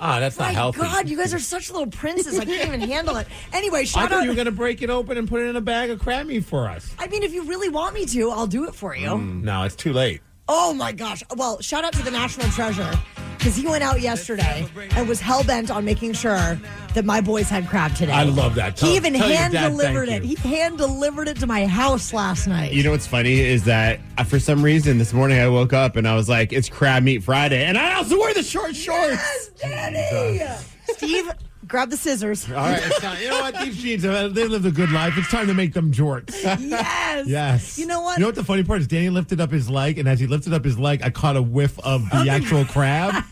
Ah, that's not My healthy. God, you guys are such little princes. I can't even handle it. Anyway, I shout thought out. you were going to break it open and put it in a bag of crab meat for us. I mean, if you really want me to, I'll do it for you. No, it's too late. Oh my gosh. Well, shout out to the National Treasure because he went out yesterday and was hell-bent on making sure that my boys had crab today. I love that. He even tell your dad hand-delivered thank it. you. He hand-delivered it to my house last night. You know what's funny is that for some reason this morning I woke up and I was like, it's Crab Meat Friday. And I also wear the short shorts. Yes, Danny! Steve, grab the scissors. All right, it's time. You know what? These jeans, they lived a good life. It's time to make them jorts. Yes. Yes. You know what? You know what the funny part is? Danny lifted up his leg, and as he lifted up his leg, I caught a whiff of the actual crab.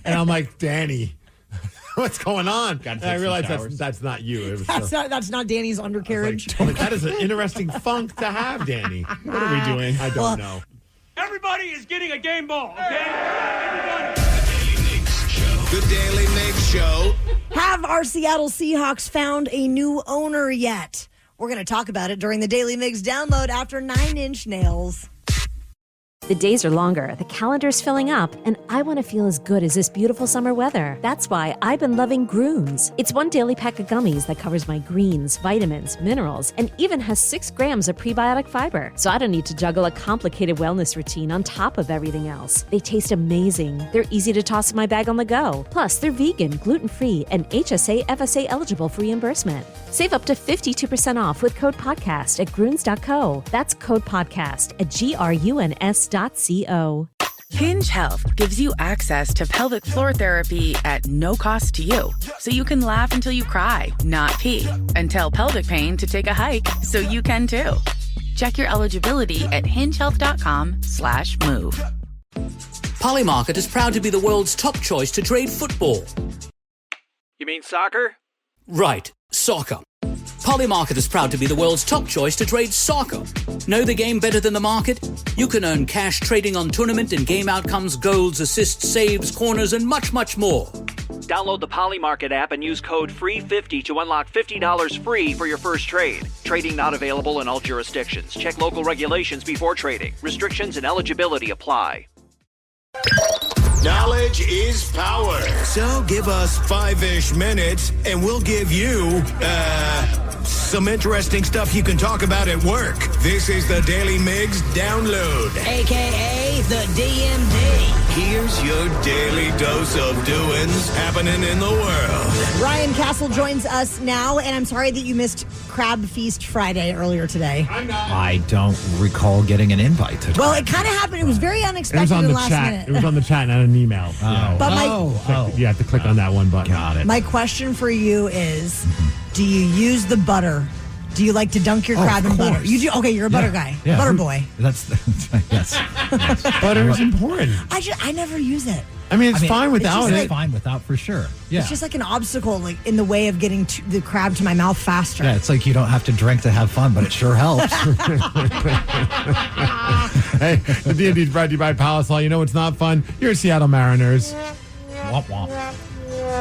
And I'm like, Danny, what's going on? And I realized that's not you. It was That's not Danny's undercarriage. like, that is an interesting funk to have, Danny. What are we doing? I don't know. Everybody is getting a game ball, okay? Everybody. The Daily Migs Show. Have our Seattle Seahawks found a new owner yet? We're going to talk about it during the Daily Migs download after 9 Inch Nails. The days are longer, the calendar's filling up, and I want to feel as good as this beautiful summer weather. That's why I've been loving Groons. It's one daily pack of gummies that covers my greens, vitamins, minerals, and even has 6 grams of prebiotic fiber. So I don't need to juggle a complicated wellness routine on top of everything else. They taste amazing. They're easy to toss in my bag on the go. Plus, they're vegan, gluten-free, and HSA, FSA eligible for reimbursement. Save up to 52% off with code podcast at Groons.co. That's code podcast at GRUNS.co. Hinge Health gives you access to pelvic floor therapy at no cost to you. So you can laugh until you cry, not pee, and tell pelvic pain to take a hike so you can too. Check your eligibility at hingehealth.com/move. Polymarket is proud to be the world's top choice to trade football. You mean soccer? Right, soccer. Polymarket is proud to be the world's top choice to trade soccer. Know the game better than the market? You can earn cash trading on tournament and game outcomes, goals, assists, saves, corners, and much, much more. Download the Polymarket app and use code FREE50 to unlock $50 free for your first trade. Trading not available in all jurisdictions. Check local regulations before trading. Restrictions and eligibility apply. Knowledge is power. So give us 5-ish minutes and we'll give you, some interesting stuff you can talk about at work. This is the Daily Migs Download. AKA the DMD. Here's your daily dose of doings happening in the world. Ryan Castle joins us now, and I'm sorry that you missed Crab Feast Friday earlier today. I don't recall getting an invite to Well, it kind of happened. It was very It unexpected was on and the last chat. minute. It was on the chat, not an email. But You have to click on that one button. Got my question for you is, do you use the butter? Do you like to dunk your crab in butter? You do? Okay, you're a butter guy. Yeah. Butter boy. That's yes. Butter is important. I never use it. I mean, it's fine without it's it. fine without for sure. Yeah. It's just like an obstacle like in the way of getting the crab to my mouth faster. Yeah, it's like you don't have to drink to have fun, but it sure helps. Hey, the D&D is brought to you by Palisol. You know what's not fun? You're Seattle Mariners. Womp womp.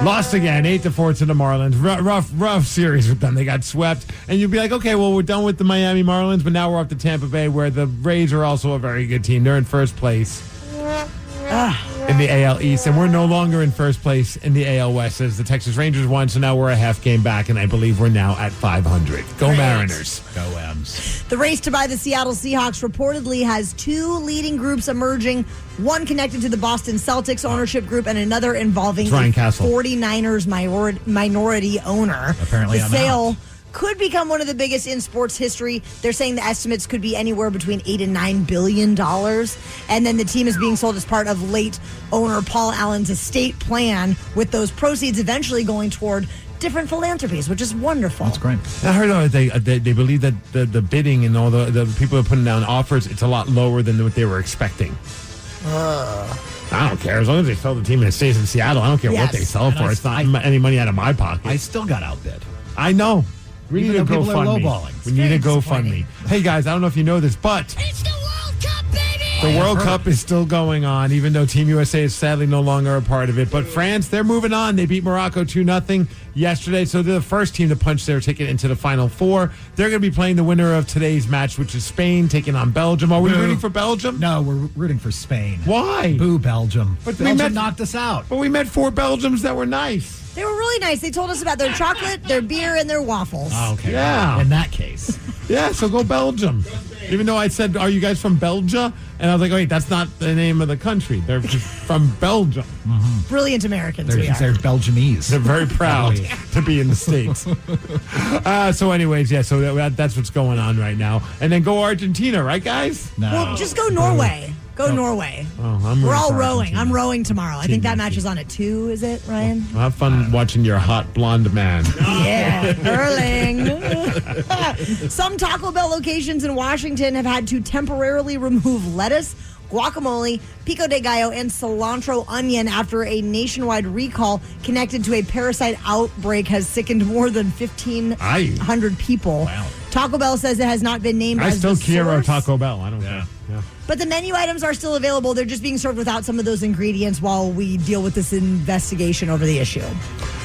Lost again, 8-4 to the Marlins. Rough series with them. They got swept. And you'd be like, okay, well, we're done with the Miami Marlins, but now we're up to Tampa Bay, where the Rays are also a very good team. They're in first place in the AL East, and we're no longer in first place in the AL West as the Texas Rangers won, so now we're a half game back, and I believe we're now at 500. Go Great. Mariners. Go M's. The race to buy the Seattle Seahawks reportedly has 2 leading groups emerging, one connected to the Boston Celtics ownership group and another involving Ryan a Castle. 49ers minority owner. Apparently the I'm sale could become one of the biggest in sports history. They're saying the estimates could be anywhere between $8 and $9 billion. And then the team is being sold as part of late owner Paul Allen's estate plan, with those proceeds eventually going toward different philanthropies, which is wonderful. That's great. I heard they believe that the bidding and all the people are putting down offers, it's a lot lower than what they were expecting. I don't care. As long as they sell the team and it stays in Seattle, I don't care what they sell for. It's not any money out of my pocket. I still got outbid. I know. We need a people are GoFundMe. lowballing. We need a GoFundMe. Hey, guys, I don't know if you know this, but It's the World Cup, baby! the World Cup is still going on, even though Team USA is sadly no longer a part of it. But France, they're moving on. They beat Morocco 2-0 yesterday, so they're the first team to punch their ticket into the Final Four. They're going to be playing the winner of today's match, which is Spain taking on Belgium. Are we rooting for Belgium? No, we're rooting for Spain. Why? Boo, Belgium. But Belgium knocked us out. But we met 4 Belgiums that were nice. They were really nice. They told us about their chocolate, their beer, and their waffles. Oh, okay. Yeah. In that case. Yeah, so go Belgium. Even though I said, are you guys from Belgia? And I was like, wait, that's not the name of the country. They're just from Belgium. Brilliant Americans They're we are. Belgiumese. They're very proud to be in the States. So anyways, yeah, so that's what's going on right now. And then go Argentina, right, guys? No. Well, just go Norway. Go Norway. Oh, We're all rooting for rowing. Argentina. I'm rowing tomorrow. I think that Team match is on at 2, is it, Ryan? Well, have fun watching your hot blonde man. Yeah, Erling. Some Taco Bell locations in Washington have had to temporarily remove lettuce, guacamole, pico de gallo, and cilantro onion after a nationwide recall connected to a parasite outbreak has sickened more than 1,500 people. Wow. Taco Bell says it has not been named I as still the quiero source. Taco Bell. I don't care. Yeah. But the menu items are still available. They're just being served without some of those ingredients while we deal with this investigation over the issue.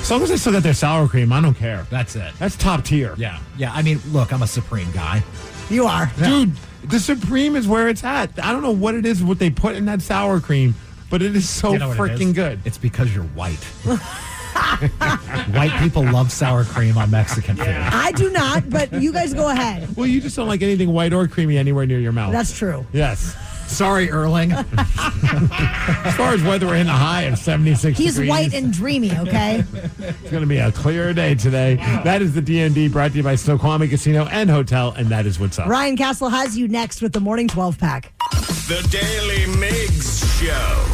As long as they still got their sour cream, I don't care. That's it. That's top tier. Yeah. Yeah. I mean, look, I'm a Supreme guy. You are. Dude, the Supreme is where it's at. I don't know what it is, what they put in that sour cream, but it is so You know what it freaking is? good. It's because you're white. White people love sour cream on Mexican food. I do not, but you guys go ahead. Well, you just don't like anything white or creamy anywhere near your mouth. That's true. Yes. Sorry, Erling. As far as weather, we're in a high of 76 He's degrees. white and dreamy, okay? It's going to be a clear day today. That is the DND brought to you by Snoqualmie Casino and Hotel, and that is what's up. Ryan Castle has you next with the Morning 12 Pack. The Daily Migs Show.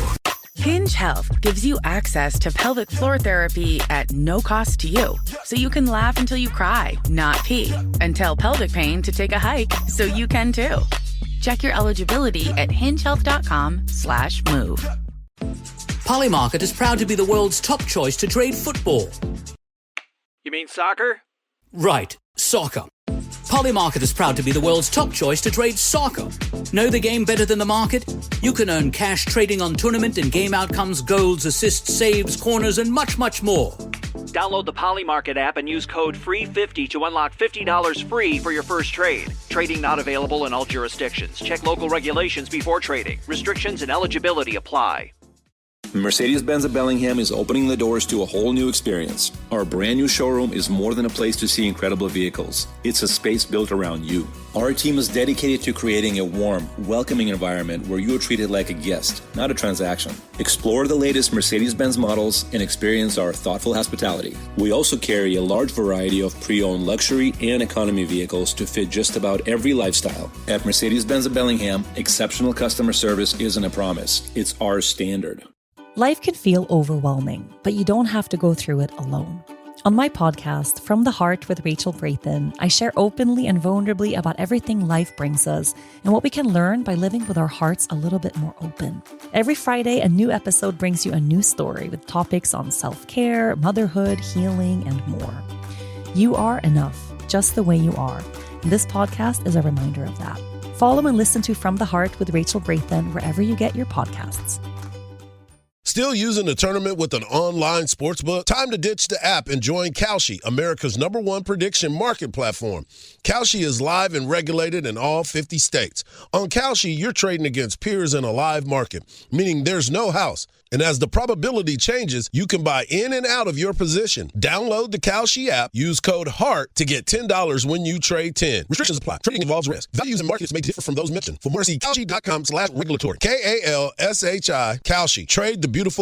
Hinge Health gives you access to pelvic floor therapy at no cost to you, so you can laugh until you cry, not pee, and tell pelvic pain to take a hike, so you can too. Check your eligibility at hingehealth.com/move. Polymarket is proud to be the world's top choice to trade football. You mean soccer? Right, soccer. Polymarket is proud to be the world's top choice to trade soccer. Know the game better than the market? You can earn cash trading on tournament and game outcomes, goals, assists, saves, corners, and much, much more. Download the Polymarket app and use code FREE50 to unlock $50 free for your first trade. Trading not available in all jurisdictions. Check local regulations before trading. Restrictions and eligibility apply. Mercedes-Benz of Bellingham is opening the doors to a whole new experience. Our brand new showroom is more than a place to see incredible vehicles. It's a space built around you. Our team is dedicated to creating a warm, welcoming environment where you are treated like a guest, not a transaction. Explore the latest Mercedes-Benz models and experience our thoughtful hospitality. We also carry a large variety of pre-owned luxury and economy vehicles to fit just about every lifestyle. At Mercedes-Benz of Bellingham, exceptional customer service isn't a promise. It's our standard. Life can feel overwhelming, but you don't have to go through it alone. On my podcast, From the Heart with Rachel Brathen, I share openly and vulnerably about everything life brings us and what we can learn by living with our hearts a little bit more open. Every Friday, a new episode brings you a new story with topics on self-care, motherhood, healing, and more. You are enough, just the way you are. And this podcast is a reminder of that. Follow and listen to From the Heart with Rachel Brathen wherever you get your podcasts. Still using the tournament with an online sportsbook? Time to ditch the app and join Kalshi, America's #1 prediction market platform. Kalshi is live and regulated in all 50 states. On Kalshi, you're trading against peers in a live market, meaning there's no house. And as the probability changes, you can buy in and out of your position. Download the Kalshi app, use code HEART to get $10 when you trade 10. Restrictions apply. Trading involves risk. Values and markets may differ from those mentioned. For more, see Kalshi.com/regulatory. KALSHI. Kalshi. Trade the beautiful game.